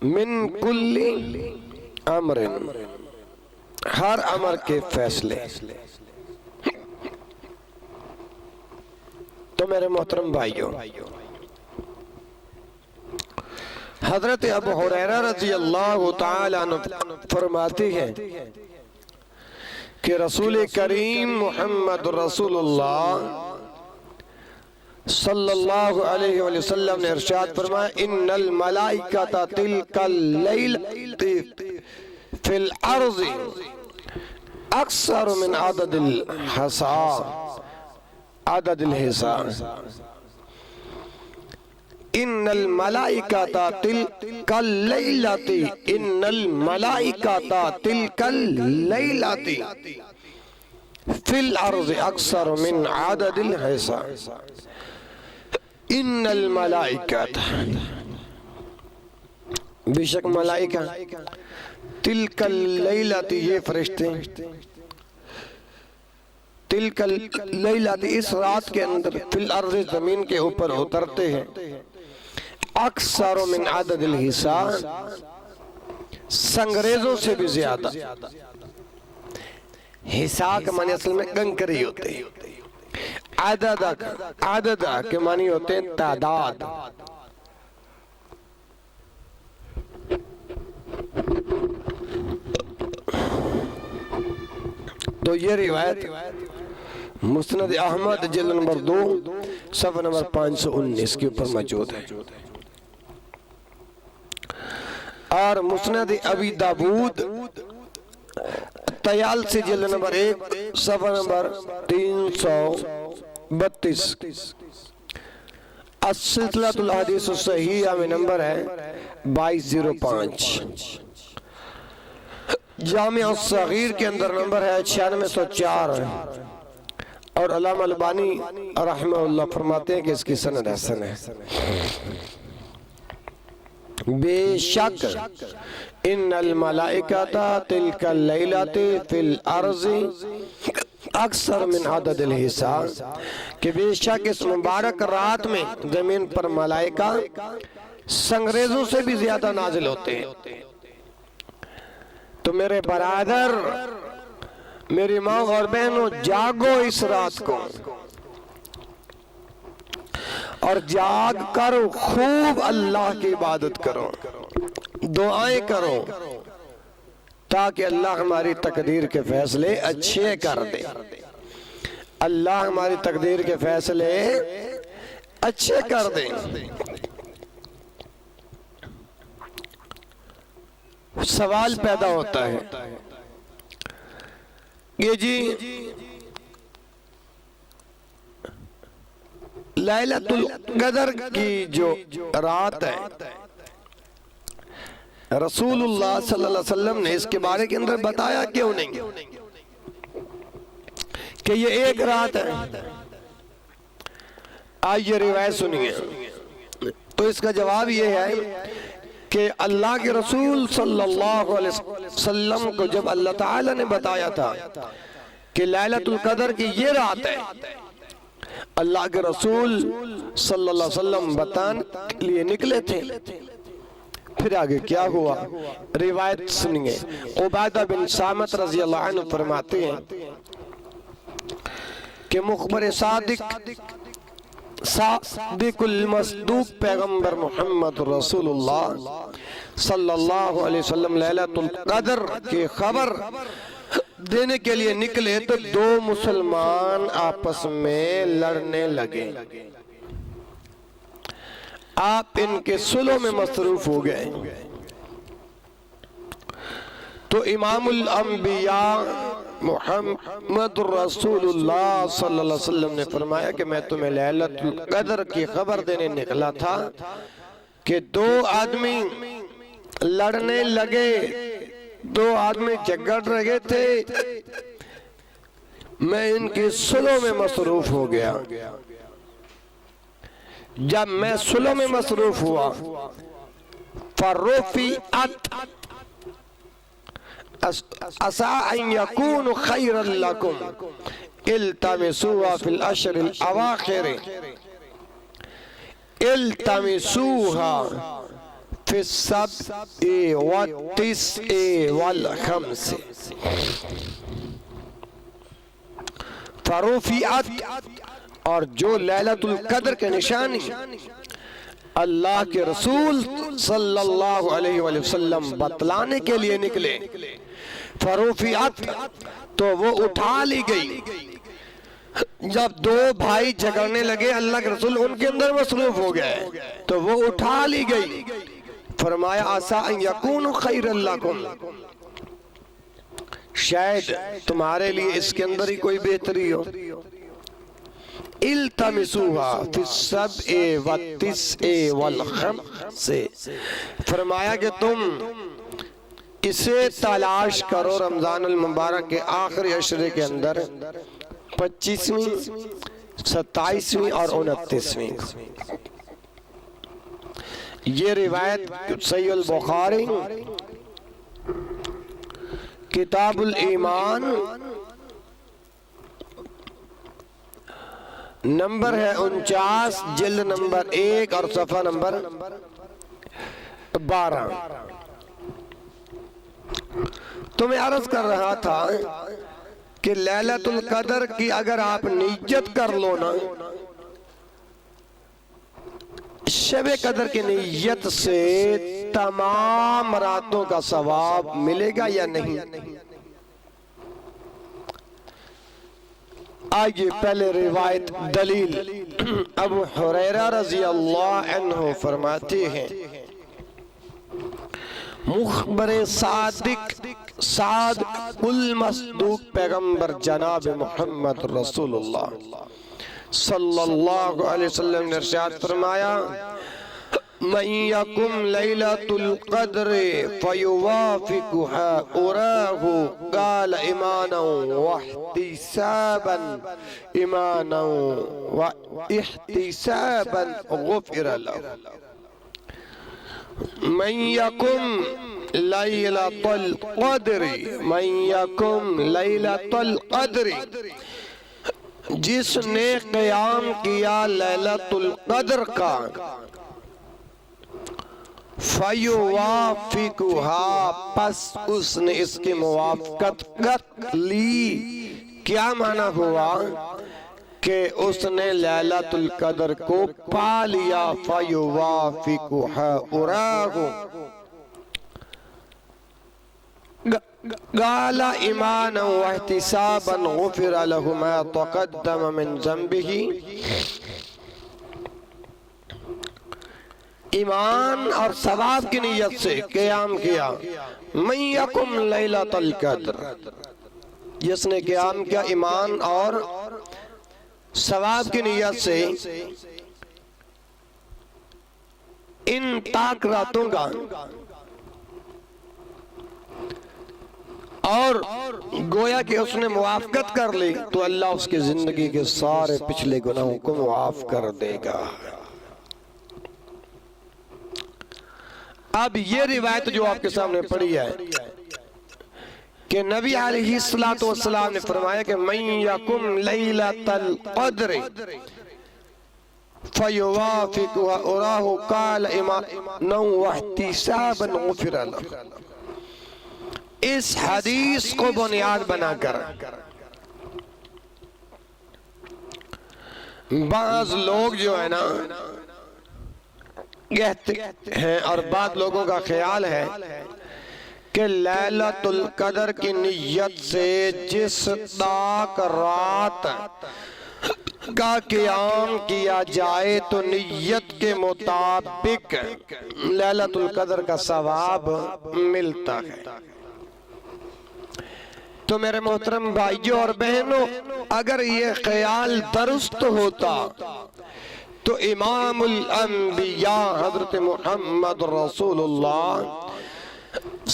من کل امر، ہر امر کے فیصلے۔ تو میرے محترم بھائیوں، حضرت ابو ہریرہ رضی اللہ تعالی عنہ فرماتے ہیں کہ رسول کریم محمد رسول اللہ صلی اللہ علیہ وآلہ وسلم نے ارشاد فرمایا، ان الملائکۃ تلک اللیلۃ فی الارض اکثر من عدد الحصا، عدد الحصا۔ ان الملائکۃ تلک اللیلۃ، ان الملائکۃ تلک اللیلۃ فی الارض اکثر من عدد الحصا۔ ان الملائکۃ، بے شک ملائکہ، تلک اللیلۃ یہ فرشتے، تلک اللیلۃ اس رات کے اندر، فی الارض زمین کے اوپر اترتے ہیں، اکثر من عدد الحصا سنگریزوں سے بھی زیادہ۔ حصا کا معنی اصل میں کنکری ہوتے ہیں، عدد کے معنی ہوتے ہیں تعداد۔ تو یہ روایت مسند احمد جلد نمبر 2 صفحہ نمبر 519 کے اوپر موجود ہے، اور مسند ابی داود طیالسی جلد نمبر 1 صفحہ نمبر 332، السلسلۃ الحدیث الصحیحہ میں نمبر ہے 2205، جامع الصغیر کے اندر نمبر ہے 9604، اور علامہ البانی رحمہ اللہ فرماتے ہیں کہ اس کی سند حسن ہے۔ بے شک ان الملائکۃ تلک اللیلۃ فی الارض اکثر من عدد الحصا، کہ بے شک اس مبارک رات میں زمین پر ملائکہ سنگریزوں سے بھی زیادہ نازل ہوتے ہیں۔ تو میرے برادر، میری ماں اور بہنوں جاگو اس رات کو اور جاگ کر خوب اللہ کی عبادت کرو، دعائیں کرو، تاکہ اللہ ہماری تقدیر کے فیصلے اچھے کر دے۔ اللہ ہماری تقدیر کے فیصلے اچھے کر دے۔ سوال پیدا ہوتا ہے یہ جی لیلۃ القدر کی جو رات ہے، رسول اللہ صلی اللہ علیہ وسلم نے اس کے بارے کے اندر بتایا کیوں نہیں کہ یہ ایک رات ہے؟ آئیے روایت سنیے۔ تو اس کا جواب یہ ہے کہ اللہ کے رسول صلی اللہ علیہ وسلم کو جب اللہ تعالی نے بتایا تھا کہ لیلۃ القدر کی یہ رات ہے، اللہ کے رسول صلی اللہ علیہ وسلم بتانے کے لیے نکلے تھے۔ پھر آگے کیا ہوا روایت سنیے۔ عبادہ بن صامت رضی اللہ عنہ فرماتے ہیں کہ مخبر صادق المصدوق پیغمبر محمد رسول اللہ صلی اللہ علیہ وسلم لیلۃ القدر کی خبر دینے کے لیے نکلے تو دو مسلمان آپس میں لڑنے لگے۔ آپ ان کے صلح میں مصروف ہو گئے تو امام الانبیاء محمد رسول اللہ صلی اللہ علیہ وسلم نے فرمایا کہ میں تمہیں لیلۃ القدر کی خبر دینے نکلا تھا کہ دو آدمی لڑنے لگے، دو آدمی جھگڑ رہے تھے، میں ان کی صلح میں مصروف ہو گیا۔ جب میں صلح میں مصروف ہوا فرفعت عسى ان يكون خيرا لكم التمسوها في الاشهر الاواخر التمسوها في السبع والتسع والخمس فرفعت، اور جو لیلۃ القدر کے نشانی اللہ کے رسول صلی اللہ علیہ وآلہ وسلم بتلانے کے لیے نکلے، فرفعت تو وہ اٹھا لی گئی۔ جب دو بھائی جھگڑنے لگے اللہ کے رسول ان کے اندر مصروف ہو گئے تو وہ اٹھا لی گئی۔ فرمایا عسى ان يكون خيرا لكم، شاید تمہارے لیے اس کے اندر ہی کوئی بہتری ہو۔ التمسوها في السبع والتسع والخمس، فرمایا کہ تم اسے تلاش کرو رمضان المبارک کے آخری عشرے کے اندر، 25ویں، 27ویں اور 29ویں۔ یہ روایت صحیح البخاری کتاب الایمان نمبر ہے 49، جلد نمبر 1 اور صفحہ نمبر 12۔ تو میں عرض کر رہا تھا کہ لیلۃ القدر کی اگر آپ نیت کر لو نا، شب قدر کی نیت سے تمام راتوں کا ثواب ملے گا یا نہیں؟ آئیے پہلے روایت دلیل۔ ابو ہریرہ رضی اللہ عنہ فرماتے ہیں مخبر صادق المصدوق پیغمبر جناب محمد رسول اللہ صلی اللہ علیہ وسلم نے ارشاد فرمایا من يقم ليلة القدر فيوافقها أراه قال إيمانا واحتسابا غفر له من يقم ليلة القدر، جس نے قیام کیا لیلۃ القدر کا، فَيُوَافِقُهَا، پس اس نے اس کی موافقت کر لی۔ کیا معنی ہوا کہ اس نے لیلۃ القدر کو پا لیا۔ فَيُوَافِقُهَا اُرَاهُ قال ایمانا واحتسابا غفر له ما تقدم من ذنبه۔ ایمان اور ثواب کی نیت سے قیام کیا۔ من یقم لیلۃ القدر، جس نے قیام کیا ایمان اور ثواب کی نیت سے ان تاک راتوں کا، اور گویا کہ اس نے موافقت کر لی، تو اللہ اس کی زندگی کے سارے پچھلے گناہوں کو معاف کر دے گا۔ اب یہ روایت جو آپ کے سامنے پڑھی ہے کہ نبی علیہ السلام نے فرمایا کہ من یکم لیلۃ القدر فیوافقها اراہ قال ایمانا واحتسابا غفر له۔ اس حدیث کو بنیاد بنا کر بعض لوگ جو ہے نا کہتے ہیں، اور بعض لوگوں کا خیال ہے کہ لیلۃ القدر کی نیت سے جس تاک رات کا قیام کیا جائے تو نیت کے مطابق لیلۃ القدر کا ثواب ملتا ہے۔ تو میرے محترم بھائیوں اور بہنوں، اگر یہ خیال درست ہوتا تو امام الانبیاء حضرت محمد رسول اللہ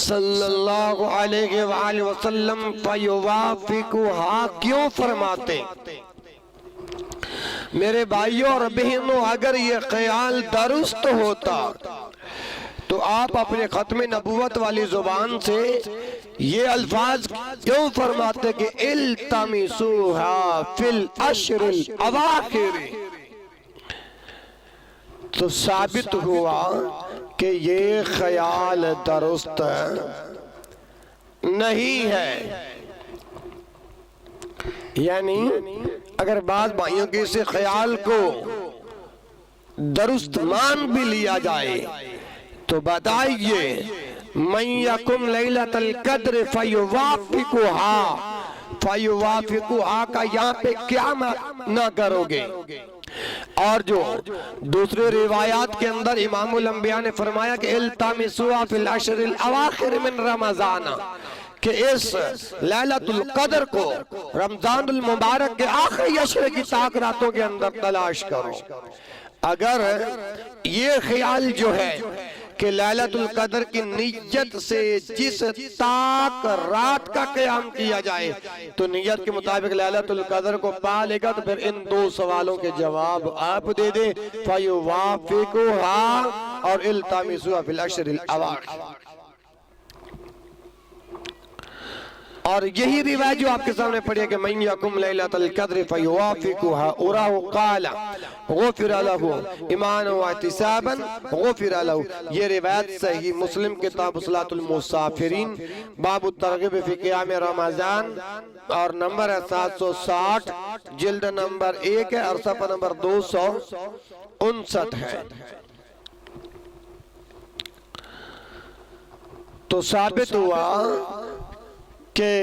صلی اللہ علیہ وآلہ وسلم فیوافقها کیوں فرماتے؟ میرے بھائیوں اور بہنوں، اگر یہ خیال درست ہوتا تو آپ اپنے ختم نبوت والی زبان سے یہ الفاظ کیوں فرماتے کہ التمسوها فی العشر الاواخر؟ تو ثابت ہوا کہ یہ خیال درست نہیں ہے۔ یعنی اگر بعض بھائیوں کے اس خیال کو درست مان بھی لیا جائے تو بتائیے من یکم لیلۃ القدر فیوافقها کا یہاں پہ کیا نہ کرو گے؟ اور جو دوسرے روایات کے اندر امام الانبیاء نے فرمایا کہ التمسوها فی العشر الاواخر من رمضان، کہ اس لیلۃ القدر کو رمضان المبارک کے آخری عشرے کی تاک راتوں کے اندر تلاش کرو۔ اگر یہ خیال جو ہے کہ لیلۃ القدر کی نیت سے جس تاک رات کا قیام کیا جائے تو نیت کے مطابق لیلۃ القدر کو پا لے گا، تو پھر ان دو سوالوں کے جواب آپ دے دیں، فیوافقها اور التمسوها فی العشر الاواخر۔ اور یہی روایت جو آپ کے سامنے پڑھی ہے کہ من یکم لیلۃ القدر فیوافقها اراہ قال غفر له ایمانا واحتسابا غفر له، یہ روایت صحیح مسلم کتاب صلاۃ المسافرین باب الترغیب فی قیام رمضان اور نمبر ہے 760، جلد نمبر 1 ہے اور صفحہ نمبر 259 ہے۔ تو ثابت ہوا کہ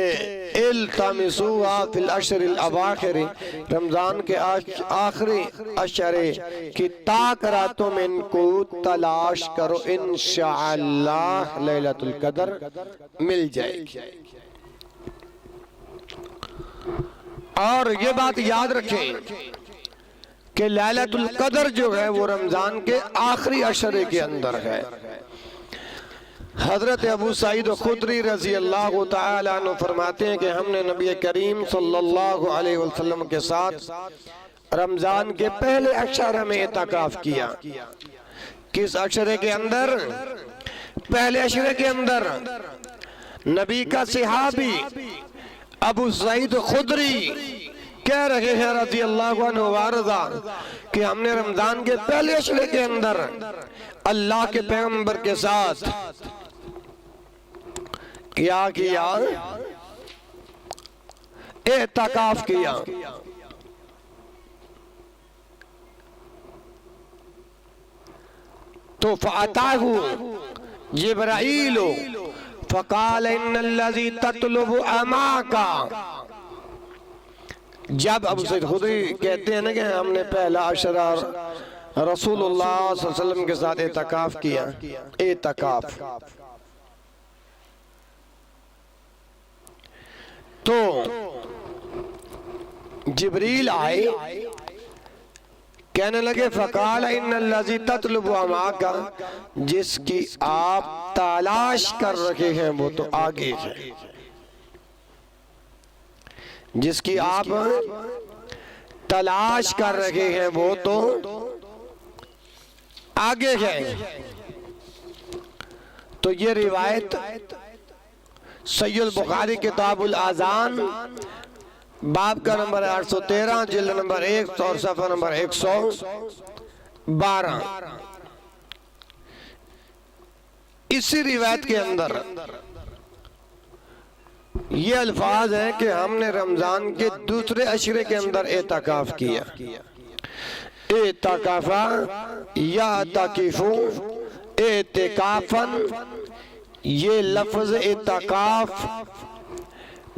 التمسوها فی العشر الاواخر، رمضان کے آخری عشرے کی تاک راتوں میں ان کو تلاش کرو، انشاءاللہ لیلۃ القدر مل جائے گی۔ اور یہ بات یاد رکھیں کہ لیلۃ القدر جو ہے وہ رمضان کے آخری عشرے کے اندر ہے۔ حضرت ابو سعید خدری رضی اللہ تعالیٰ عنہ فرماتے ہیں کہ ہم نے نبی کریم صلی اللہ علیہ وسلم کے ساتھ رمضان کے پہلے عشرے میں اعتکاف کیا۔ کس عشرے کے اندر؟ پہلے عشرے کے اندر نبی کا صحابی ابو سعید خدری کہہ رہے ہیں رضی اللہ عنہ وارضا کہ ہم نے رمضان کے پہلے عشرے کے اندر اللہ کے پیغمبر کے ساتھ کیا کیا؟ اعتکاف کیا۔ تو فَأَتَاهُ جبرائیل فَقَالَ إِنَّ الَّذِي تَطْلُبُ أَمَاكَ۔ جب ابو سعید خدری کہتے ہیں نا کہ ہم نے پہلا عشرہ رسول اللہ صلی اللہ علیہ وسلم کے ساتھ اعتکاف کیا، اعتکاف، تو جبریل آئے، کہنے لگے فَقَالَ إِنَّ الَّذِي تَطْلُبُ أَمَاكَ، جس کی آپ تلاش کر رہے ہیں وہ تو آگے ہے، جس کی آپ تلاش کر رہے ہیں وہ تو آگے ہے۔ تو یہ روایت صحیح البخاری کتاب الاذان باب کا نمبر 813 جلد نمبر 1 اور صفحہ نمبر 112۔ اسی روایت کے اندر یہ الفاظ ہیں کہ ہم نے رمضان کے دوسرے عشرے کے اندر اعتکاف کیا۔ اعتکافا یعتکفو اعتکافن، یہ لفظ اعتکاف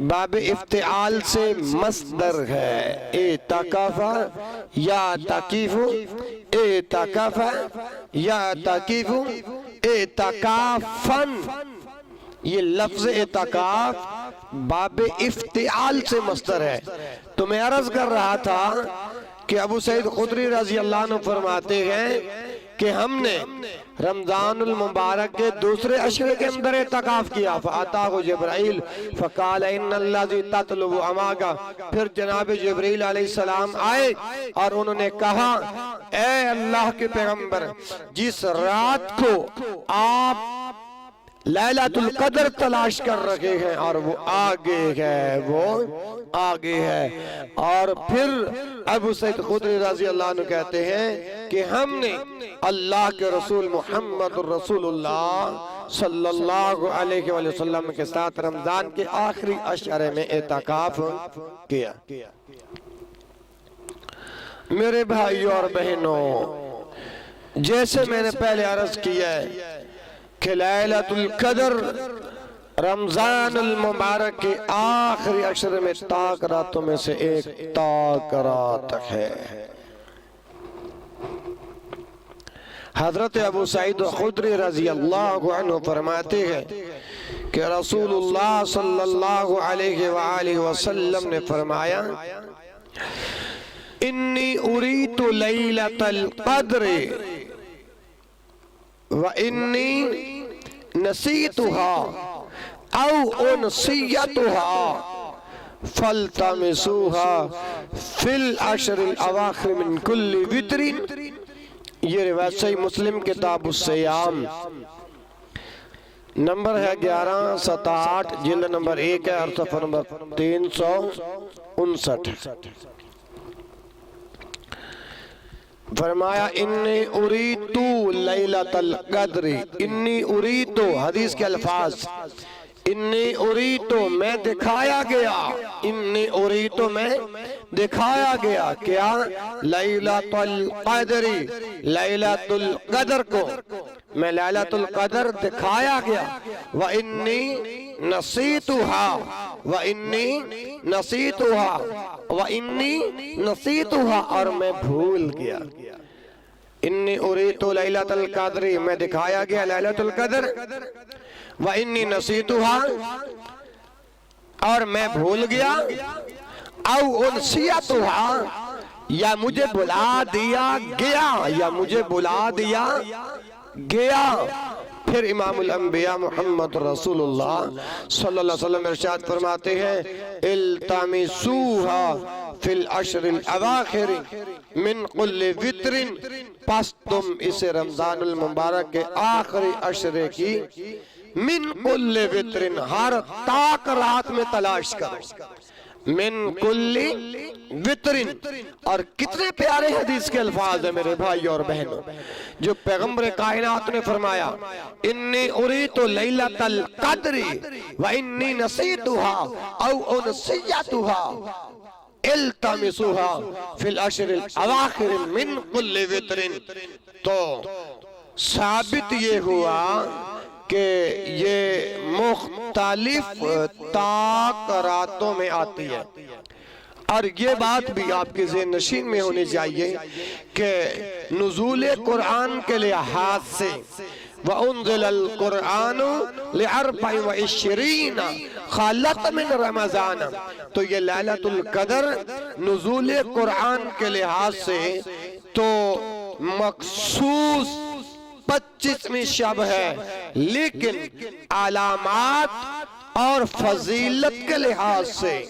باب افتعال سے مصدر ہے۔ اعتکافا یعتکفو اعتکافا یعتکفو اعتکافن، یہ لفظ اعتکاف باب افتعال سے مصدر ہے۔ تو میں عرض کر رہا تھا کہ ابو سعید خدری رضی اللہ عنہ فرماتے ہیں کہ ہم نے رمضان المبارک کے دوسرے عشرے کے اندر اعتکاف کیا، فَأَتَاهُ جبرائیل فَقَالَ إِنَّ الَّذِي تَطْلُبُ أَمَاكَ، پھر جناب جبریل علیہ السلام آئے اور انہوں نے کہا اے اللہ کے پیغمبر، جس رات کو آپ لیلۃ القدر تلاش کر رہے ہیں اور وہ آگے ہے، وہ آگے ہے۔ اور پھر ابو سعید خدری رضی اللہ عنہ کہتے ہیں کہ ہم نے اللہ کے رسول محمد رسول اللہ صلی اللہ علیہ وآلہ وسلم کے ساتھ رمضان کے آخری عشرے میں اعتکاف کیا۔ میرے بھائیوں اور بہنوں، جیسے میں نے پہلے عرض کیا ہے کہ لیلۃ القدر رمضان المبارک کے آخری عشرے میں تاک راتوں میں سے ایک تاک رات ہے۔ حضرت ابو سعید خدری رضی اللہ عنہ فرماتے ہیں کہ رسول اللہ صلی اللہ علیہ وآلہ وسلم نے فرمایا انی اریت لیلۃ القدر وَإِنِّي نَسِيتُهَا أَوْ أُنْسِيَتُهَا فَالْتَمِسُوهَا فِي الْعَشْرِ الْأَوَاخِرِ مِنْ كُلِّ وِتْرٍ۔ یہ روایت صحیح مسلم کتاب الصیام نمبر ہے 1168 جلد نمبر 1 ہے اور صفحہ نمبر 359۔ فرمایا انی اریتو لیلۃ القدر، انی اریتو حدیث کے الفاظ، انی اریتو میں دکھایا گیا، انی اریتو میں دکھایا گیا کیا؟ لیلۃ القدر، لیلۃ القدر کو میں لیلۃ القدر دکھایا گیا، وَإِنِّي نَسِيتُهَا وَإِنِّي نَسِيتُهَا وَإِنِّي نَسِيتُهَا، اور میں بھول گیا۔ انی اریتو لیلۃ القدر، میں دکھایا گیا لیلۃ القدر، وَإِنِّي نَسِيتُهَا، اور میں بھول گیا، او انسیتُهَا، یا مجھے بلا دیا گیا، یا مجھے بلا دیا گیا۔ پھر امام الانبیاء محمد رسول اللہ صلی اللہ علیہ وسلم ارشاد فرماتے ہیں التمسوها فی العشر الاواخر من کل وتر، پس تم اسے رمضان المبارک کے آخری عشرے کی من کل وتر، ہر تاک رات میں تلاش کرو، من کل وطر. اور کتنے پیارے حدیث کے الفاظ ہیں میرے بھائی اور بہنوں، جو پیغمبر کائنات نے فرمایا انی اریت لیلۃ القدر وانی نسیتها او انسیتها التمسوها فی العشر الاواخر من کل وطر. تو ثابت یہ ہوا کہ یہ مختلف طاق راتوں میں آتی ہے. اور یہ بات بھی آپ کے ذہن نشین میں ہونی چاہیے کہ نزول قرآن کے لحاظ سے وَأُنزِلَ الْقُرْآنُ ل24 خَلَقَ مِن رمضان، تو یہ لیلۃ القدر نزول قرآن کے لحاظ سے تو مخصوص 25ویں شب ہے، لیکن علامات اور فضیلت کے لحاظ سے،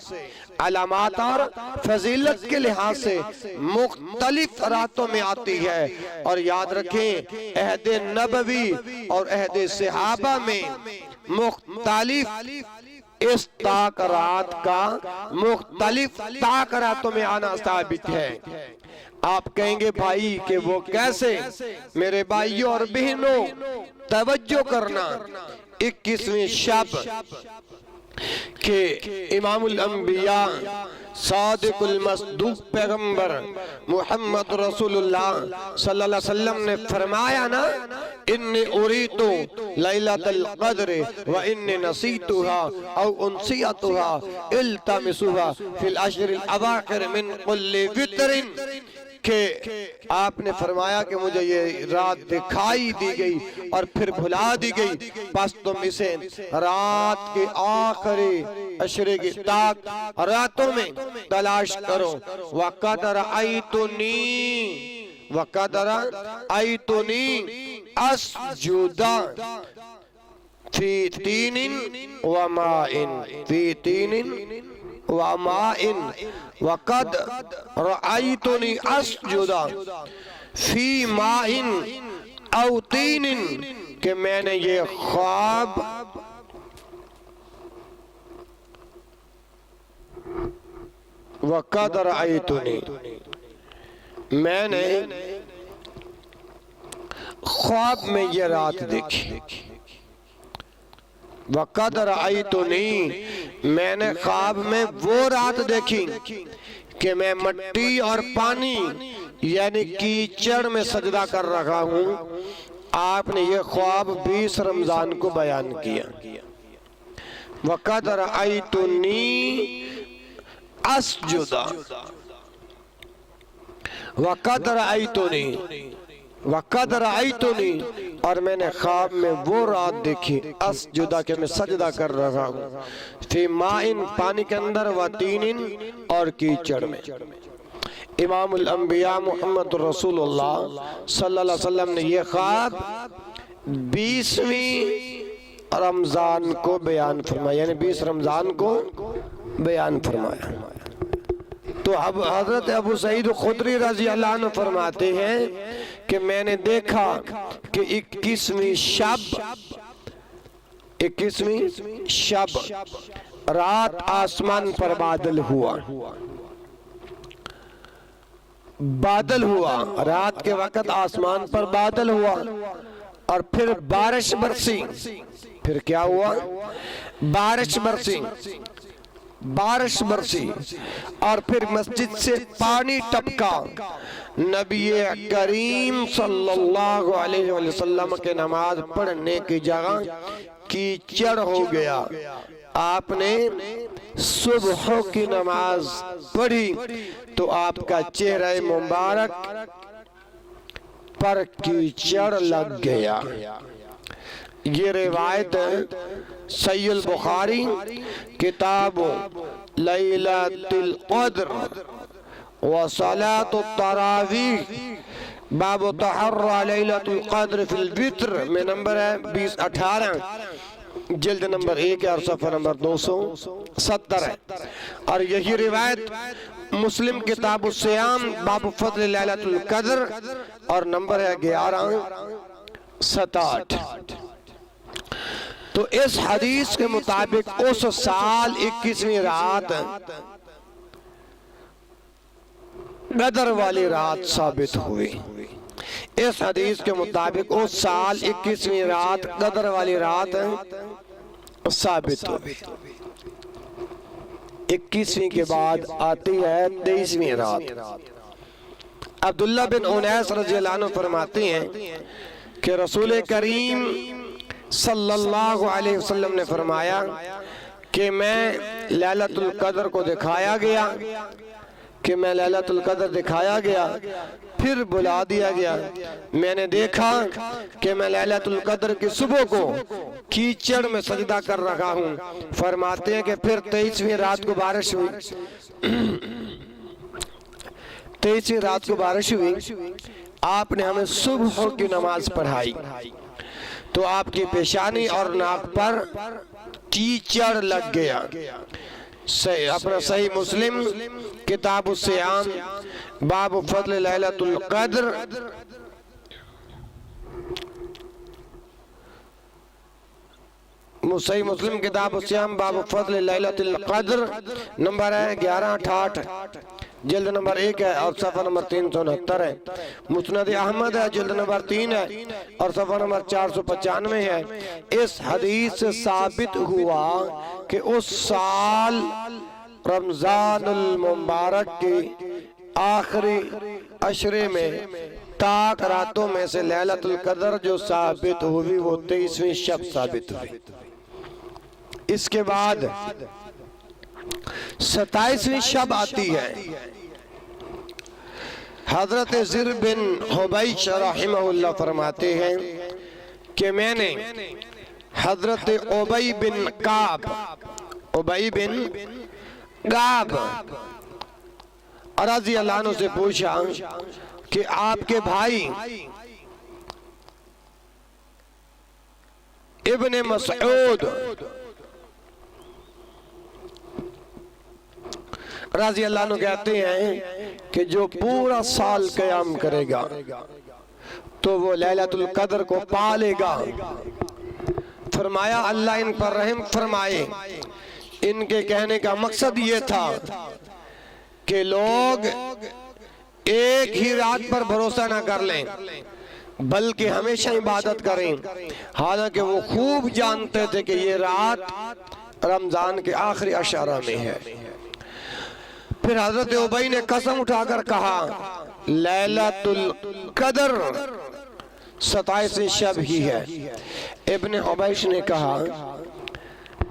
علامات اور فضیلت کے لحاظ سے مختلف راتوں میں آتی ہے. اور یاد رکھیں عہد نبوی اور عہد صحابہ میں مختلف اس طاق رات کا مختلف طاق راتوں میں آنا ثابت ہے. آپ کہیں گے بھائی کہ وہ کیسے؟ میرے بھائیوں اور بہنوں توجہ کرنا، 21ویں شب کہ امام الانبیاء صادق المصدوق پیغمبر محمد رسول اللہ صلی اللہ علیہ وسلم نے فرمایا نا انی اریتو لیلۃ القدر وانی نسیتها او انسیتها التمسوها فی العشر الاواخر من کل وطر، کہ آپ نے فرمایا کہ مجھے یہ رات دکھائی دی گئی اور پھر بھلا دی گئی، پس تم اسے رات کے آخری عشرے کی طاق راتوں میں تلاش کرو. وَقَدْ رَأَيْتُنِي أَسْجُدَ فِي تِينٍ وَمَاءٍ وَقَدْ رَأَيْتُنِي أَسْجُدَ فِي مَاءٍ أَوْ تِينٍ، کہ میں نے یہ خواب وَقَدْ رَأَيْتُنِي، میں نے خواب میں یہ رات دیکھی. وَقَدْ رَأَيْتُنِي، میں نے خواب میں وہ رات دیکھی کہ میں مٹی اور پانی یعنی کیچڑ میں سجدہ کر رہا ہوں. آپ نے یہ خواب 20 رمضان کو بیان کیا. وَقَدْ رَأَيْتُنِي أَسْجُدَ، وَقَدْ رَأَيْتُنِي، وَقَدْ رَأَيْتُنِي، اور میں نے خواب میں وہ رات دیکھی اسجدہ کہ میں سجدہ کر رہا ہوں، فی مائن پانی کے اندر، و تین اور کیچڑ میں. امام الانبیاء محمد رسول اللہ صلی اللہ علیہ وسلم نے یہ خواب 20ویں رمضان کو بیان فرمایا، یعنی 20 رمضان کو بیان فرمایا. تو اب حضرت ابو سعید خدری رضی اللہ عنہ فرماتے ہیں کہ میں نے دیکھا کہ 21ویں شب رات آسمان پر بادل ہوا، رات کے وقت آسمان پر بادل ہوا اور پھر بارش برسی. پھر کیا ہوا؟ بارش برسی اور پھر مسجد سے پانی ٹپکا. نبی کریم صلی اللہ علیہ وسلم کے نماز پڑھنے کی جگہ کیچڑ ہو گیا. آپ نے صبح کی نماز پڑھی تو آپ کا چہرہ مبارک پر کیچڑ لگ گیا. یہ روایت صحیح البخاری کتاب لیلۃ القدر وصلاۃ التراویح باب تحرى لیلۃ القدر فی الوتر میں نمبر ہے 2018، جلد نمبر 1 اور صفحہ نمبر 270 ہے. اور یہی روایت مسلم کتاب الصیام باب فضل لیلۃ القدر اور نمبر ہے 1167. تو اس حدیث کے مطابق اس سال 21ویں رات قدر والی رات ثابت ہوئی۔ اس حدیث کے مطابق اس سال 21ویں رات قدر والی رات ثابت ہوئی۔ 21ویں کے بعد آتی ہے 23ویں رات۔ عبداللہ بن انیس رضی اللہ عنہ فرماتے ہیں کہ رسول کریم صلی اللہ علیہ وسلم نے فرمایا کہ میں لیلۃ القدر کو دکھایا گیا پھر بلا دیا گیا۔ میں نے دیکھا کہ میں لیلۃ القدر کی صبح کو کیچڑ میں سجدہ کر رہا ہوں۔ فرماتے ہیں کہ پھر 23ویں رات کو بارش ہوئی، آپ نے ہمیں صبح کی نماز پڑھائی تو آپ کی پیشانی اور ناک پر کیچڑ لگ گیا۔ اپنا صحیح مسلم کتاب الصیام باب فضل لیلۃ القدر صحیح مسلم کتاب الصیام باب فضل لیلۃ القدر نمبر ہے 1168، جلد نمبر 1 ہے اور صفحہ نمبر 369 ہے۔ مسند احمد ہے، جلد نمبر 3 ہے اور صفحہ نمبر 495 ہے۔ اس حدیث سے ثابت ہوا کہ اس سال رمضان المبارک کی آخری عشرے میں تاک راتوں میں سے لیلۃ القدر جو ثابت ہوئی وہ 23ویں شب ثابت ہوئی۔ اس کے بعد 27ویں شب آتی ہے۔ حضرت زر بن حبیش رحمہ اللہ فرماتے ہیں کہ میں نے حضرت ابی بن کعب رضی اللہ عنہ سے پوچھا کہ آپ کے بھائی ابن مسعود رضی اللہ عنہ کہتے ہیں کہ جو پورا سال قیام کرے گا تو وہ لیلۃ القدر کو پالے گا۔ فرمایا اللہ ان پر رحم فرمائے۔ ان کے کہنے کا مقصد یہ تھا کہ لوگ ایک ہی رات پر بھروسہ نہ کر لیں بلکہ ہمیشہ عبادت کریں، حالانکہ وہ خوب جانتے تھے کہ یہ رات رمضان کے آخری عشرہ میں ہے۔ پھر حضرت ابی نے قسم اٹھا کر کہا لیلۃ القدر 27ویں شب ہی ہے۔ ابن حبیش نے کہا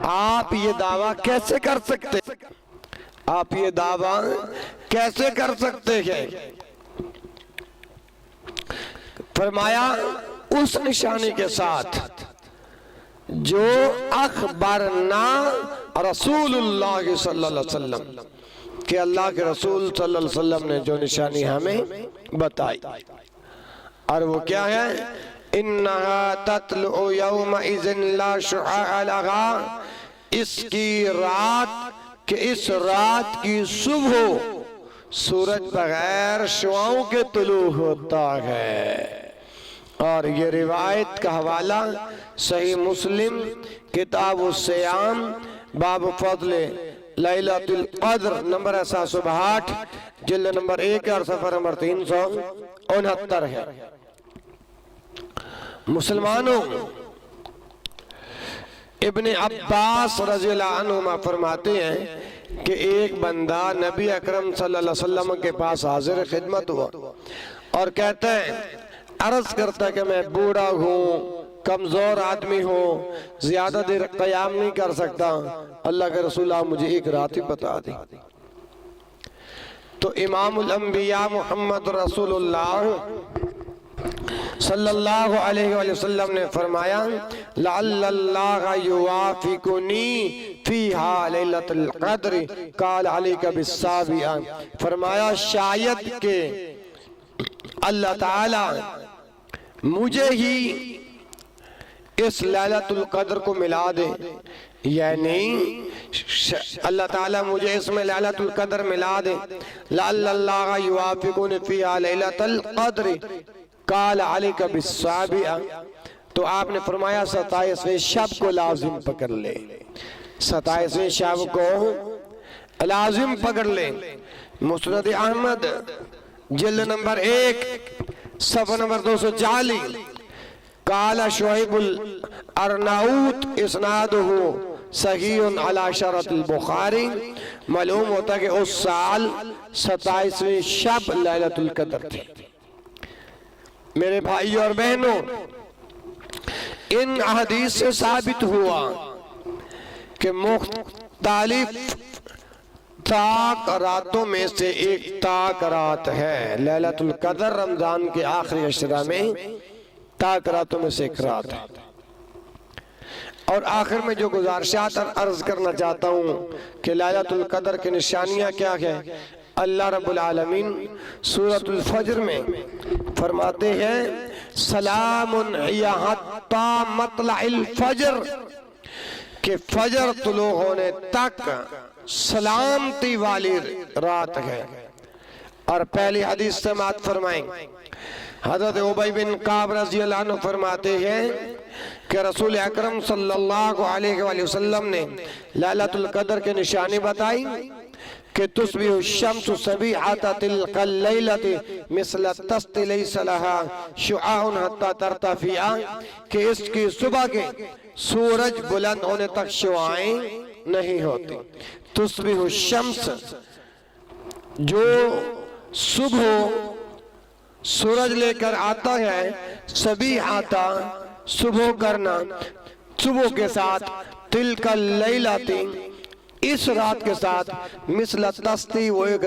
آپ یہ دعویٰ کیسے کر سکتے ہیں؟ فرمایا اس نشانی کے ساتھ جو اخبرنا رسول اللہ صلی اللہ علیہ وسلم کہ اللہ کے رسول صلی اللہ علیہ وسلم نے جو نشانی ہمیں بتائی، اور وہ کیا ہے؟ انہا تطلع یومئذ لا شعاع لہا، اس کی رات کہ اس رات کی صبح سورج بغیر شعاؤں کے طلوع ہوتا ہے۔ اور یہ روایت کا حوالہ صحیح مسلم کتاب الصیام باب فضل لیلۃ القدر نمبر 762 جلد نمبر 1 اور صفحہ نمبر 369 ہے۔ مسلمانوں، ابن عباس رضی اللہ عنہما فرماتے ہیں کہ ایک بندہ نبی اکرم صلی اللہ علیہ وسلم کے پاس حاضر خدمت ہوا اور کہتا ہے، عرض کرتا ہے کہ میں بوڑھا ہوں، کمزور آدمی ہوں، زیادہ دیر قیام نہیں کر سکتا، اللہ کے رسول آپ مجھے ایک رات ہی بتا دیں۔ تو امام الانبیاء محمد رسول اللہ صلی اللہ علیہ وآلہ وسلم نے فرمایا لعل اللہ یوافقنی فیہا لیلۃ القدر قال علیک بالسابعہ، فرمایا شاید کہ اللہ تعالی مجھے ہی اس لیلۃ القدر کو ملا دے، یعنی اللہ تعالیٰ مجھے اس میں لیلۃ القدر ملا دے۔ لعل اللہ یوافقنی فیہا لیلۃ القدر قال علیک بالسابعہ، تو آپ نے فرمایا 27ویں شب کو لازم پکڑ لے، 27ویں شب کو لازم پکڑ لے۔ مسند احمد جلد نمبر 1 صفحہ نمبر 240 قال شعیب الارناؤت اسنادہ صحیح علی شرط البخاری. معلوم ہوتا کہ اس سال 27ویں شب لیلۃ القدر تھی. میرے بھائیوں اور بہنوں، ان احادیث سے ثابت ہوا کہ مختلف تاک راتوں میں سے ایک تاک رات ہے لیلۃ القدر. رمضان کے آخری عشرہ میں تاک راتوں میں سے ایک رات ہے. اور آخر میں جو گزارشات عرض کرنا چاہتا ہوں کہ لیلۃ القدر کی نشانیاں کیا ہیں. اللہ رب العالمین سورۃ الفجر میں فرماتے ہیں سلام ہی حتی مطلع الفجر، کہ فجر طلوع ہونے تک سلامتی والی رات ہے. اور پہلی حدیث سماعت فرمائیں. حضرت ابی بن کعب رضی اللہ عنہ فرماتے ہیں کہ رسول اکرم صلی اللہ علیہ وآلہ وسلم نے لیلۃ القدر کے نشانی بتائی کہ تصبح الشمس صبیحۃ تلک اللیلۃ مثل الطست لیس لها شعاع حتی ترتفع، کہ اس کی صبح کے سورج بلند ہونے تک شعاعیں نہیں ہوتی. تصبح الشمس، جو صبح سورج لے کر آتا ہے، صبیحۃ صبح کرنا، صبح کے ساتھ، تلک اللیلۃ اس رات کے ساتھ، مثل الطستی وہ ایک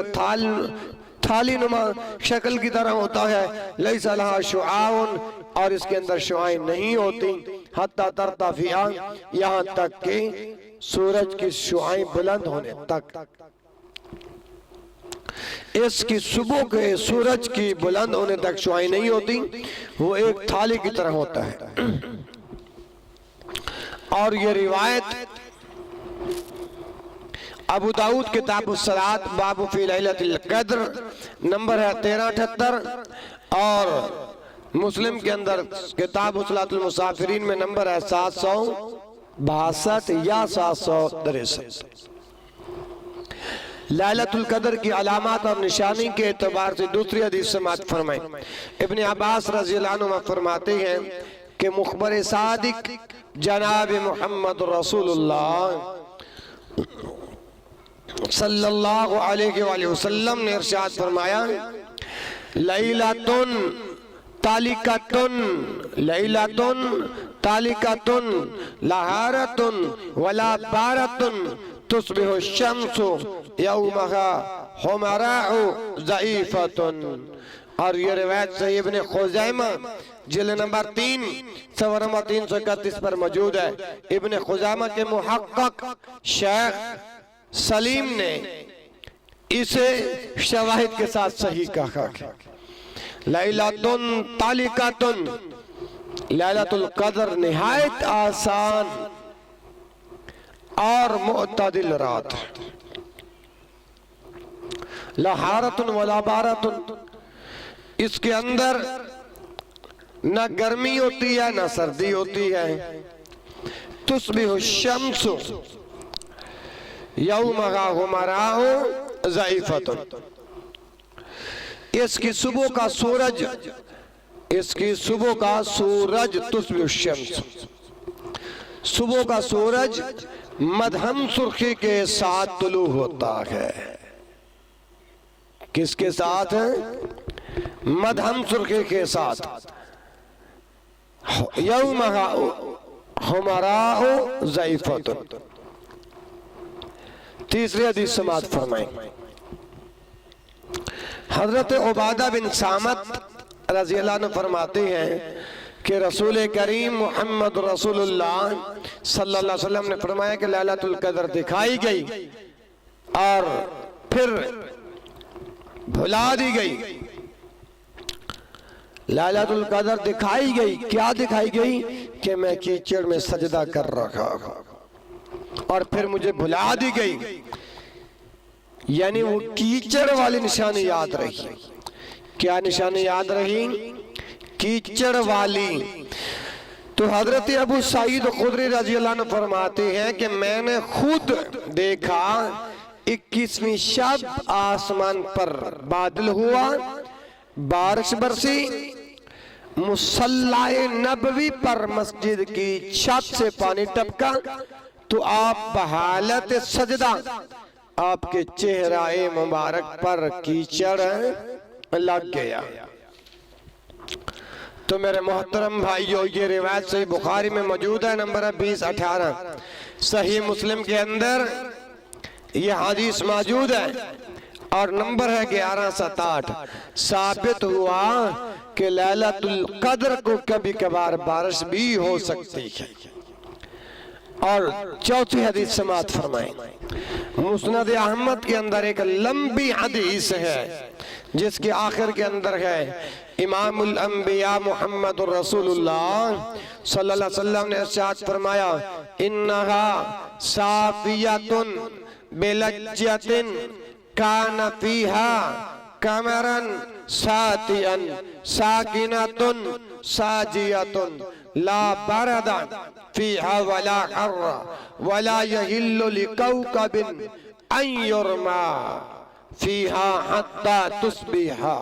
تھالی نما شکل کی طرح ہوتا ہے، لیس لہا شعاع اور اس کے اندر شعاعیں نہیں ہوتی، حتی ترتفع یہاں تک کہ سورج کی شعاعیں بلند ہونے تک. اس کی صبح کے سورج کی بلند ہونے تک شعاعیں نہیں ہوتی، وہ ایک تھالی کی طرح ہوتا ہے. اور یہ روایت ابو داؤد کتاب الصلاۃ باب فی لیلۃ القدر نمبر ہے 1378، اور مسلم کے اندر کتاب صلاۃ المسافرین میں نمبر ہے 762 یا 763. لیلۃ القدر کی علامات اور نشانی کے اعتبار سے دوسری حدیث سماعت فرمائیں. ابن عباس رضی اللہ عنہ فرماتے ہیں کہ مخبر صادق جناب محمد رسول اللہ صلی اللہ علیہ وآلہ وسلم نے ارشاد فرمایا لیلۃن تالکۃن، لیلۃن تالکۃن لا حارۃن ولا بارۃن تصبح الشمس یومہا حمراء ضعیفۃ. اور یہ روایت صحیح ابن خزیمہ جلد نمبر 3 صفحہ نمبر 331 پر موجود ہے. ابن خزیمہ کے محقق شیخ سلیم نے اسے شواہد کے ساتھ صحیح کہا. لیلۃن تالکۃن، لیلۃ القدر نہایت آسان اور معتدل رات، لا حارۃ ولا بارۃ، اس کے اندر نہ گرمی ہوتی ہے نہ سردی ہوتی ہے. تصبح الشمس یومہا حمراء ضعیفۃ، اس کی صبح کا سورج، اس کی صبح کا سورج تصبح الشمس، صبح کا سورج مدھم سرخی کے ساتھ طلوع ہوتا ہے. کس کے ساتھ ہے؟ مدھم سرخی کے ساتھ. یومہا حمراء ضعیفۃ. تیسری حدیث سماعت فرمائیں. حضرت عبادہ بن صامت رضی اللہ عنہ فرماتے ہیں کہ رسول کریم محمد رسول اللہ صلی اللہ علیہ وسلم نے فرمایا کہ لیلۃ القدر دکھائی گئی اور پھر بھلا دی گئی. لیلۃ القدر دکھائی گئی، کیا دکھائی گئی؟ کہ میں کیچڑ میں سجدہ کر رہا اور پھر مجھے بھلا دی گئی. یعنی وہ کیچڑ والی نشانی یاد رہی. کیا نشانی یاد رہی؟ کیچڑ والی. تو حضرت ابو سعید خدری رضی اللہ عنہ فرماتے ہیں کہ میں نے خود دیکھا 21ویں شب آسمان پر بادل ہوا، بارش برسی، مصلی نبوی پر مسجد کی چھت سے پانی ٹپکا تو آپ بحالت سجدہ آپ کے چہرہ مبارک پر کیچڑ لگ گیا۔ تو میرے محترم بھائیو، یہ روایت صحیح بخاری میں موجود ہے، نمبر 2018۔ صحیح مسلم کے اندر یہ حدیث موجود ہے اور نمبر ہے 1168۔ ثابت ہوا کہ لیلۃ القدر کو کبھی کبھار بارش بھی ہو سکتی ہے۔ اور چوتھی حدیث سماعت فرمائیں۔ مسند احمد کے اندر ایک لمبی حدیث ہے جس کے آخر کے اندر ہے، امام الانبیاء محمد رسول اللہ صلی اللہ علیہ وسلم نے ارشاد فرمایا، انہا صافیۃ بلجۃ کان فیہا قمرن ساتیا ساکنۃ ساجیۃ لا برد فیہا ولا حر ولا یحل لکوکب ان یرما فیہا حتی تصبیحا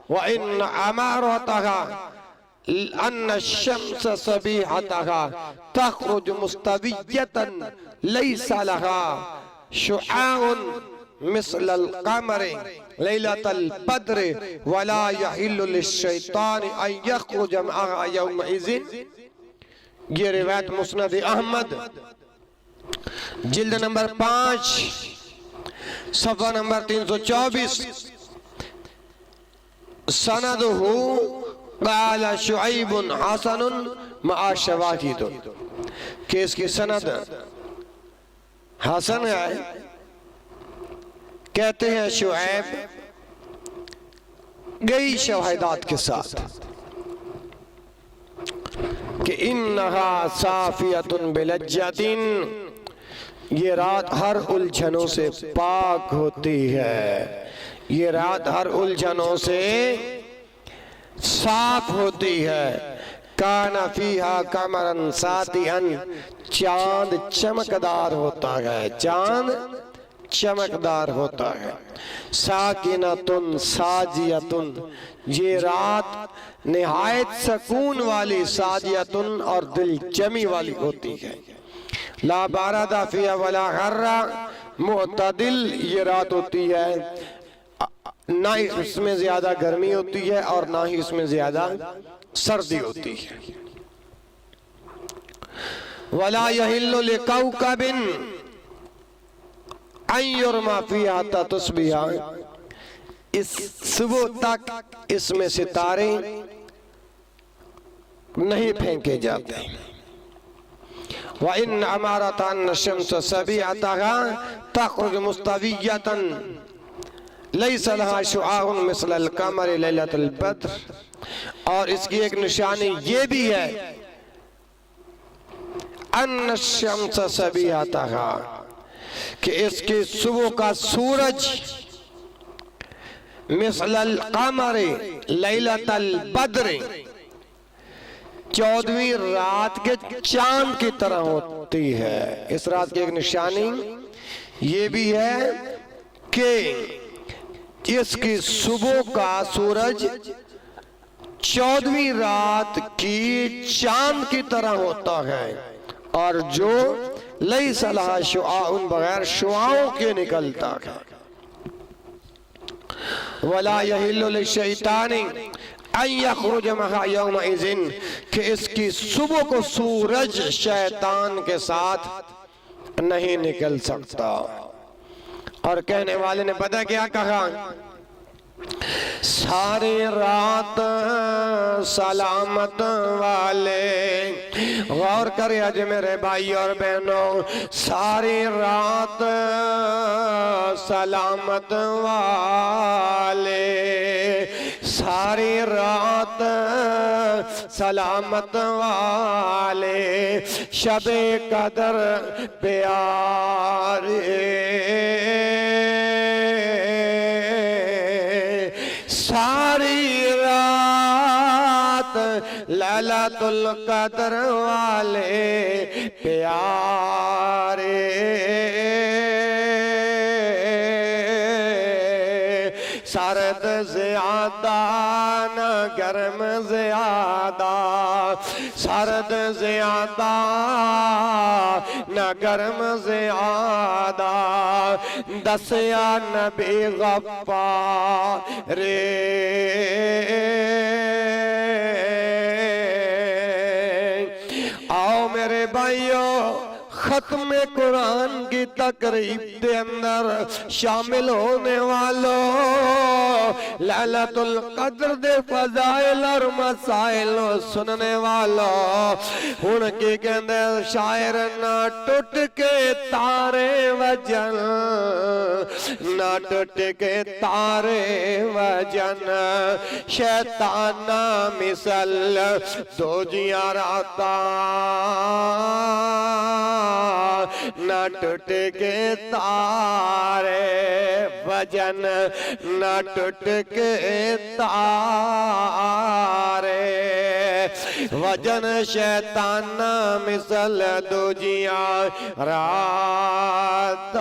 وَإِنَّ عَمَارَتَهَا أَنَّ الشَّمْسَ صَبِيحَتَهَا تَخْرُجُ مُسْتَوِيَّةً لَيْسَ لَهَا شُعَاعٌ مِثْلَ الْقَمَرِ لَيْلَةَ الْبَدْرِ وَلَا يَحِلُّ لِلشَّيْطَانِ أَن يَخْرُجَ مَعَهَا يَوْمَئِذٍ۔ یہ روایت مسند احمد جلد نمبر 5 صفحہ نمبر 324۔ سندہ قال شعیب حسن مع شواہد، کہ اس کی سند حسن ہے، کہتے ہیں شعیب گئی شواہدات کے ساتھ، کہ انہا صافیۃ بلجۃ، یہ رات ہر الجھنوں سے پاک ہوتی ہے، یہ رات ہر الجھنوں سے صاف ہوتی ہے۔ کان فیہا قمرن ساتیا، چاند چمکدار ہوتا ہے، چاند چمکدار ہوتا ہے۔ ساکنۃ ساجیۃ، یہ رات نہایت سکون والی، ساجیۃ اور دل جمی والی ہوتی ہے۔ لا بارد فیہا ولا حر، معتدل یہ رات ہوتی ہے، نہ ہی اس میں زیادہ گرمی ہوتی ہے اور نہ ہی اس میں زیادہ سردی ہوتی ہے۔ وَلَا يَحِلُّ لِكَوْكَبٍ أَن يُرْمَى فِيهَا حَتَّى تُصْبِحَ، اس صبح تک اس میں ستارے نہیں پھینکے جاتے۔ وَإِنَّ عَمَارَةَ أَنَّ الشَّمْسَ صَبِيحَتَهَا تَخْرُجُ مُسْتَوِيَّةً لیس لہا شعاع مثل القمر لیلۃ البدر، اور اس کی ایک نشانی یہ بھی ہے، ان الشمس صبیحتہا، کہ اس کے صبح کا سورج مثل القمر لیلۃ البدر، 14ویں رات کے چاند کی طرح ہوتی ہے۔ اس رات کی ایک نشانی یہ بھی ہے کہ اس کی صبح کا سورج 14ویں رات کی چاند کی طرح ہوتا ہے، اور جو لیس لہا شعاع، بغیر شعاعوں کے نکلتا ہے۔ ولا یحل للشیطان ان یخرج معها یومئذ، کہ اس کی صبح کو سورج شیطان کے ساتھ نہیں نکل سکتا۔ اور کہنے والے نے پتہ کیا کہا، ساری رات سلامت والے، غور کرے آج میرے بھائی اور بہنوں، ساری رات سلامت والے، ساری رات سلامت والے، شب قدر پیارے، ساری رات لیلۃ القدر والے پیارے، زیادہ نہ گرم زیادہ سرد زیادہ نہ گرم زیادہ دسیا نبی غفار آؤ میرے بھائیو ختم قرآن کی تقریب دے اندر شامل ہونے والوں لیلۃ القدر دے فضائل اور مسائل سننے والوں ان کی کہندے شاعر نہ ٹوٹ کے تارے وجن نہ ٹوٹ کے تارے وجن شیطانہ مثل دو جیاں راتا نہ ٹوٹ کے تارے وجن نہ ٹوٹ کے تارے وجن شیطان مثل دو جیاں رات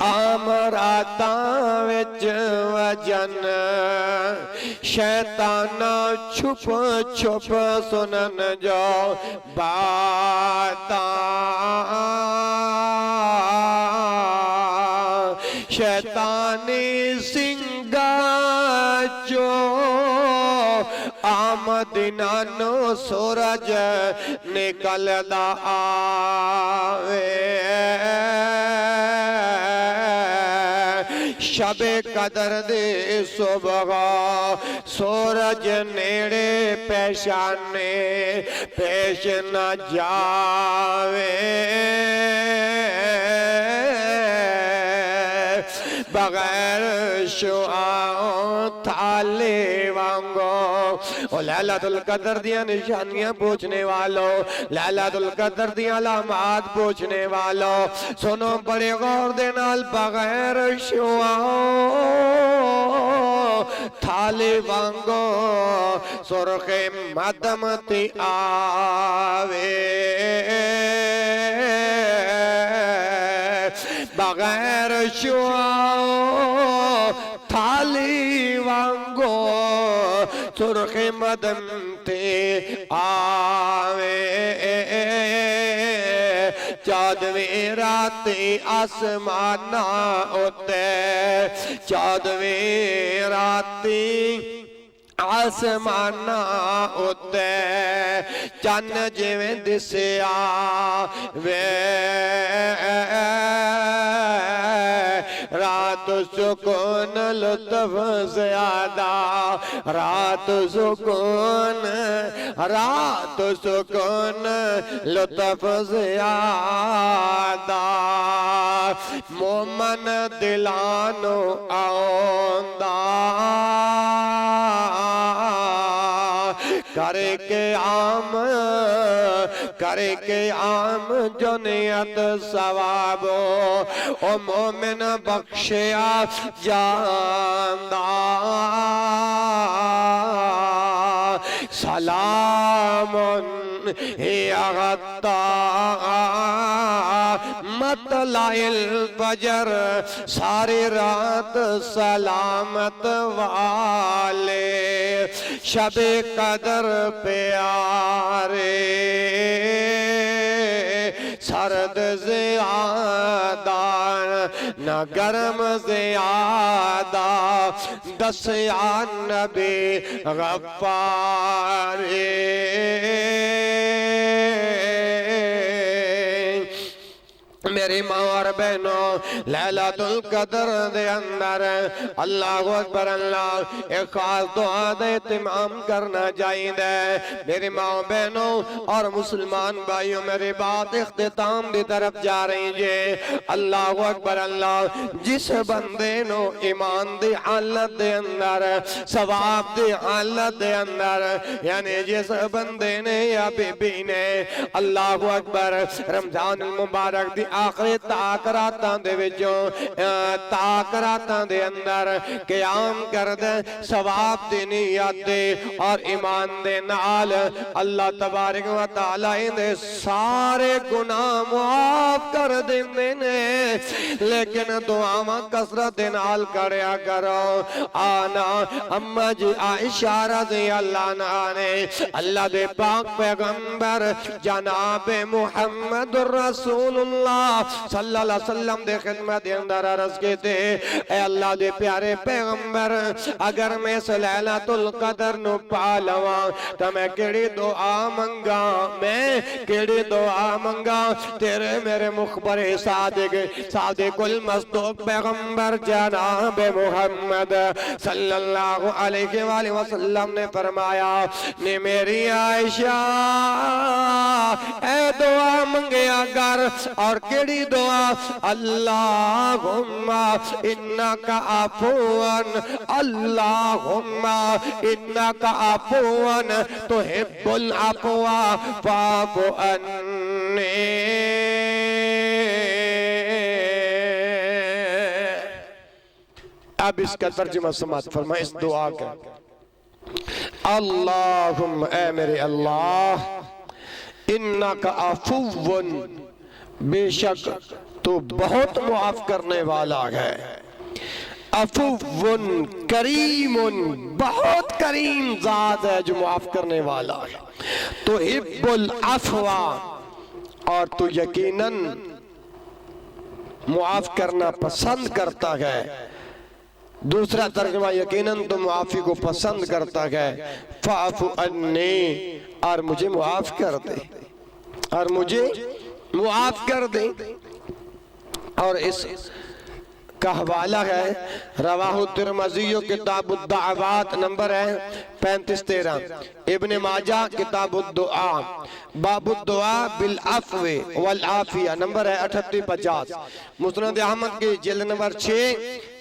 آمراتاں وچ وجن شیطانہ چھپ چھپ سنن جو باتاں شیطانی سنگا جو آمدنانو سورج نکل دا آوے شب قدر دے صبح سورج نیڑے پیشانے پیش نہ جاوے بغیر شعاؤں تھالے وانگو اور لیلۃ القدر دیا نشانیاں پوچھنے والوں لیلۃ القدر دیا علامات پوچھنے والوں سنو بڑے غور دینال بغیر شعاؤں تھالے وانگو سرخ مدمتی آوے بغیر شعاؤں تھالی وانگو سرخ مدم تے آوے چودویں راتی آسمانہ ہوتے چودویں راتی آسمانہ ہوتے چن جویں دسیا وے رات سکون لطف زیادہ رات سکون لطف زیادہ مومن دلانو آوندہ کرے کے عام جو نیت ثوابو او مومن بخشیا جاندہ سلام یا غطا مطلع الفجر ساری رات سلامت والے شب قدر پیارے سرد زیادہ نہ گرم زیادہ دسیا نبی غفار میری ماں اور بہنوں لیلۃ القدر دے اندر اللہ اکبر اللہ ایک خاص دعا دے اہتمام کرنا چاہیے میری ماں بہنوں اور مسلمان بھائیوں میری بات اختتام دی طرف جا رہی ہے اللہ اکبر اللہ جس بندے نو ایمان دی حالت دے اندر ثواب دی حالت دے اندر یعنی جس بندے نے یا بی بی نے اللہ اکبر رمضان المبارک دی آخری تاکراتاں دے وچوں تاکراتاں دے اندر قیام کر دے ثواب دی نیت دے اور ایمان دے نال اللہ تبارک و تعالی دے سارے گناہ معاف کر دیندے نے لیکن دعاواں کثرت نال کریا کرو آنا اما جی عائشہ رضی اللہ عنہا نے اللہ دے پاک پیغمبر جناب محمد رسول اللہ صلی اللہ علیہ وسلم دے خدمت اندر عرض کے دے اے اللہ دے پیارے پیغمبر اگر میں لیلۃ القدر نو پا لواں تو میں کیڑی دعا منگا میں کیڑی دعا منگا تیرے میرے مخبر صادق المصدوق پیغمبر جناب محمد صلی اللہ علیہ وآلہ وسلم نے فرمایا نے میری عائشہ اے دعا منگیا گر اور کیڑی دعا اللہم انکا عفون اللہم انکا عفون تحب العفو فاعف عنی اب اس کا ترجمہ سماعت فرمائے اس دعا کا اللہم اے میرے اللہ انکا عفو بے شک تو بہت معاف کرنے والا ہے عفو کریم بہت کریم ذات ہے جو معاف کرنے والا ہے تو حب العفو اور تو یقیناً معاف کرنا پسند کرتا ہے دوسرا ترجمہ یقیناً تو معافی کو پسند کرتا ہے فاعف عنی اور مجھے معاف کر دے اور مجھے معاف کر دے اور اس کا حوالہ ہے رواہ الترمذی کتاب الدعوات نمبر ہے 35-13 ابن ماجہ کتاب الدعا باب الدعا بالعفو والعافیہ نمبر ہے 38-50 مسند احمد کی جلد نمبر 6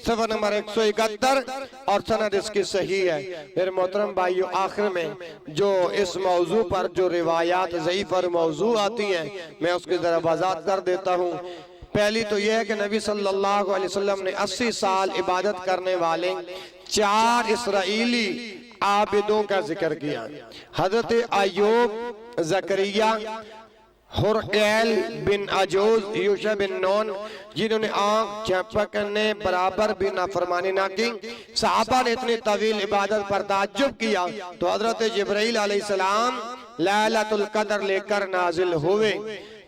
صفحہ نمبر 171 اور سند اس کی صحیح ہے میرے محترم بھائیو آخر میں جو اس موضوع پر جو روایات ضعیف اور موضوع آتی ہیں میں اس کی ذرا وضاحت کر دیتا ہوں پہلی تو یہ ہے کہ نبی صلی اللہ علیہ وسلم نے 80 سال عبادت کرنے والے 4 اسرائیلی عابدوں کا ذکر کیا حضرت ایوب زکریہ حرقیل بن عجوز یوشع بن نون جنہوں نے آنکھ جھپکنے برابر بھی نافرمانی نہ کی صحابہ نے اتنی طویل عبادت پر تعجب کیا تو حضرت جبرائیل علیہ السلام لیلۃ القدر لے کر نازل ہوئے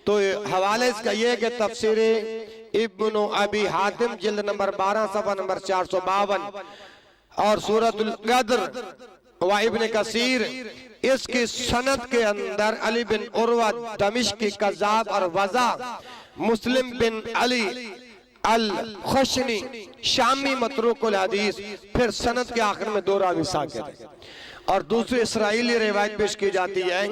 تو حوالے اس کا یہ ہے کہ تفسیر ابن ابی حاتم جلد نمبر 12 صفحہ نمبر 452 اور سورۃ القدر و ابن کثیر اس کی سند کے اندر علی بن عروہ دمشقی کذاب اور وضع مسلم بن علی الخشنی شامی متروک الحدیث پھر سند کے آخر میں 2 راوی ساکت اور دوسری اسرائیلی روایت پیش کی جاتی ہے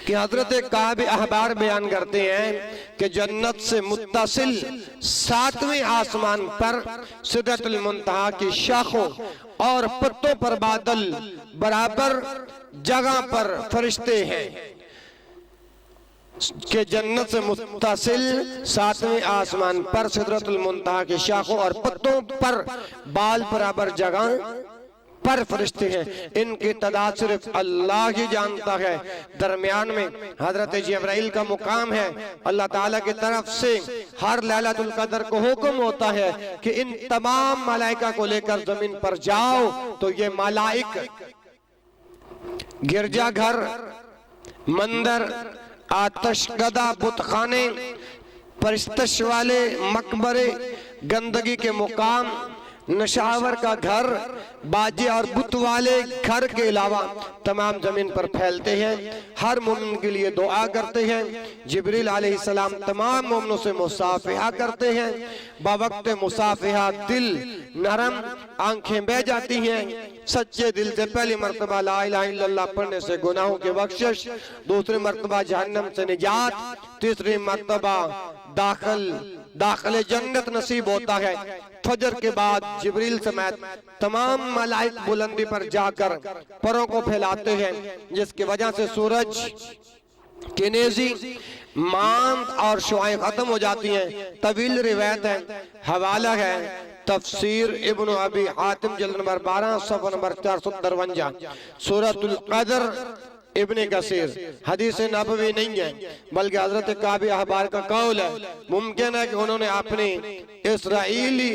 کہ حضرت کعب احبار بیان کرتے ہیں کہ جنت سے متصل 7ویں آسمان پر سدرۃ المنتہا کی شاخوں اور پتوں پر بادل برابر جگہ پر فرشتے ہیں کہ جنت سے متصل 7ویں آسمان پر سدرۃ المنتہا کی شاخوں اور پتوں پر بال برابر جگہ پر فرشتے ہیں ان کی تعداد صرف اللہ ہی جانتا ہے درمیان میں حضرت جبرائیل کا مقام ہے اللہ تعالیٰ کی طرف سے ہر لیلۃ القدر کو حکم ہوتا ہے کہ ان تمام ملائکہ کو لے کر زمین پر جاؤ تو یہ ملائک گرجا گھر مندر آتش گدہ بت خانے پرستش والے مقبرے گندگی کے مقام نشاور کا گھر باجے اور بت والے گھر کے علاوہ تمام زمین پر پھیلتے ہیں ہر مومن کے لیے دعا کرتے ہیں جبریل علیہ السلام تمام مومنوں سے مصافحہ کرتے ہیں باوقت مصافحہ دل نرم آنکھیں بہ جاتی ہیں سچے دل سے پہلی مرتبہ لا الہ الا اللہ پڑھنے سے گناہوں کی بخشش دوسری مرتبہ جہنم سے نجات تیسری مرتبہ داخل جنت نصیب ہوتا ہے فجر کے بعد جبریل سمیت تمام ملائک بلندی پر جا کر پروں کو پھیلاتے ہیں جس کی وجہ سے سورج کنیزی ماند اور شعائیں ختم ہو جاتی ہیں، طویل روایت ہے، حوالہ ہے تفسیر ابن ابی حاتم جلد نمبر 12 صفحہ نمبر 453، سورۃ القدر ابن کثیر۔ حدیث نبوی نہیں ہے بلکہ حضرت کعب احبار کا قول ہے۔ ممکن ہے کہ انہوں نے اپنی اسرائیلی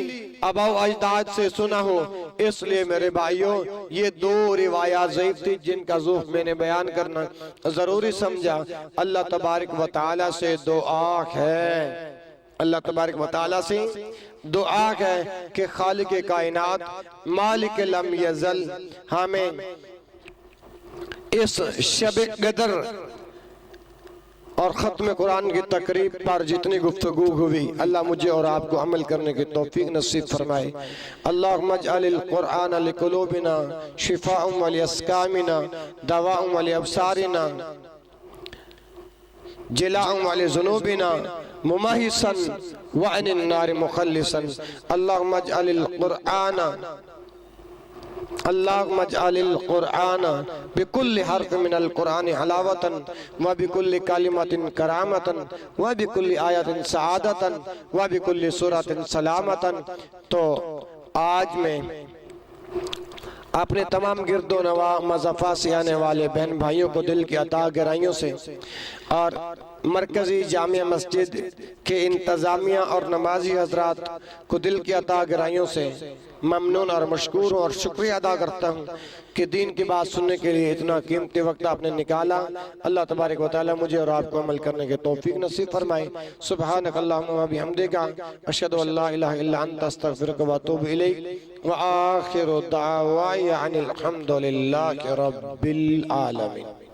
آباء و اجداد سے سنا ہو، اس لیے میرے بھائیوں یہ دو روایات ضعیف تھی جن کا ذوق میں نے بیان کرنا ضروری سمجھا۔ اللہ تبارک و تعالی سے دعا ہے، اللہ تبارک و تعالی سے دعا ہے کہ خالق کائنات مالک لم یزل ہمیں اس شب قدر اور ختم قرآن کی تقریب پر جتنی گفتگو ہوئی اللہ مجھے اور آپ کو عمل کرنے کی توفیق نصیب فرمائے۔ اللہم اجعل القرآن لقلوبنا شفاء ولاسقامنا دواء ولابصارنا جلاء ولذنوبنا ممحصا وعن النار مخلصا۔ اللہم اجعل القرآن اللہم اجعل القرآن بكل حرف من القرآن حلاوة وبكل كلمة کرامة وبكل آیت سعادة وبكل سورة سلامة۔ تو آج میں اپنے تمام گرد و نواح مضافات سے آنے والے بہن بھائیوں کو دل کی عطا گرائیوں سے اور مرکزی جامع مسجد کے انتظامیہ اور نمازی حضرات کو دل کی عطا گرائیوں سے ممنون اور مشکور ہوں اور شکریہ ادا کرتا ہوں کہ دین کی بات سننے کے لیے اتنا قیمتی وقت آپ نے نکالا۔ اللہ تبارک و تعالی مجھے اور آپ کو عمل کرنے کے توفیق نصیب فرمائے۔ سبحانک اللہم و بحمدک اشہد ان لا الہ الا انت استغفرک و اتوب الیک وآخر دعوائی عن الحمد للہ رب العالمین۔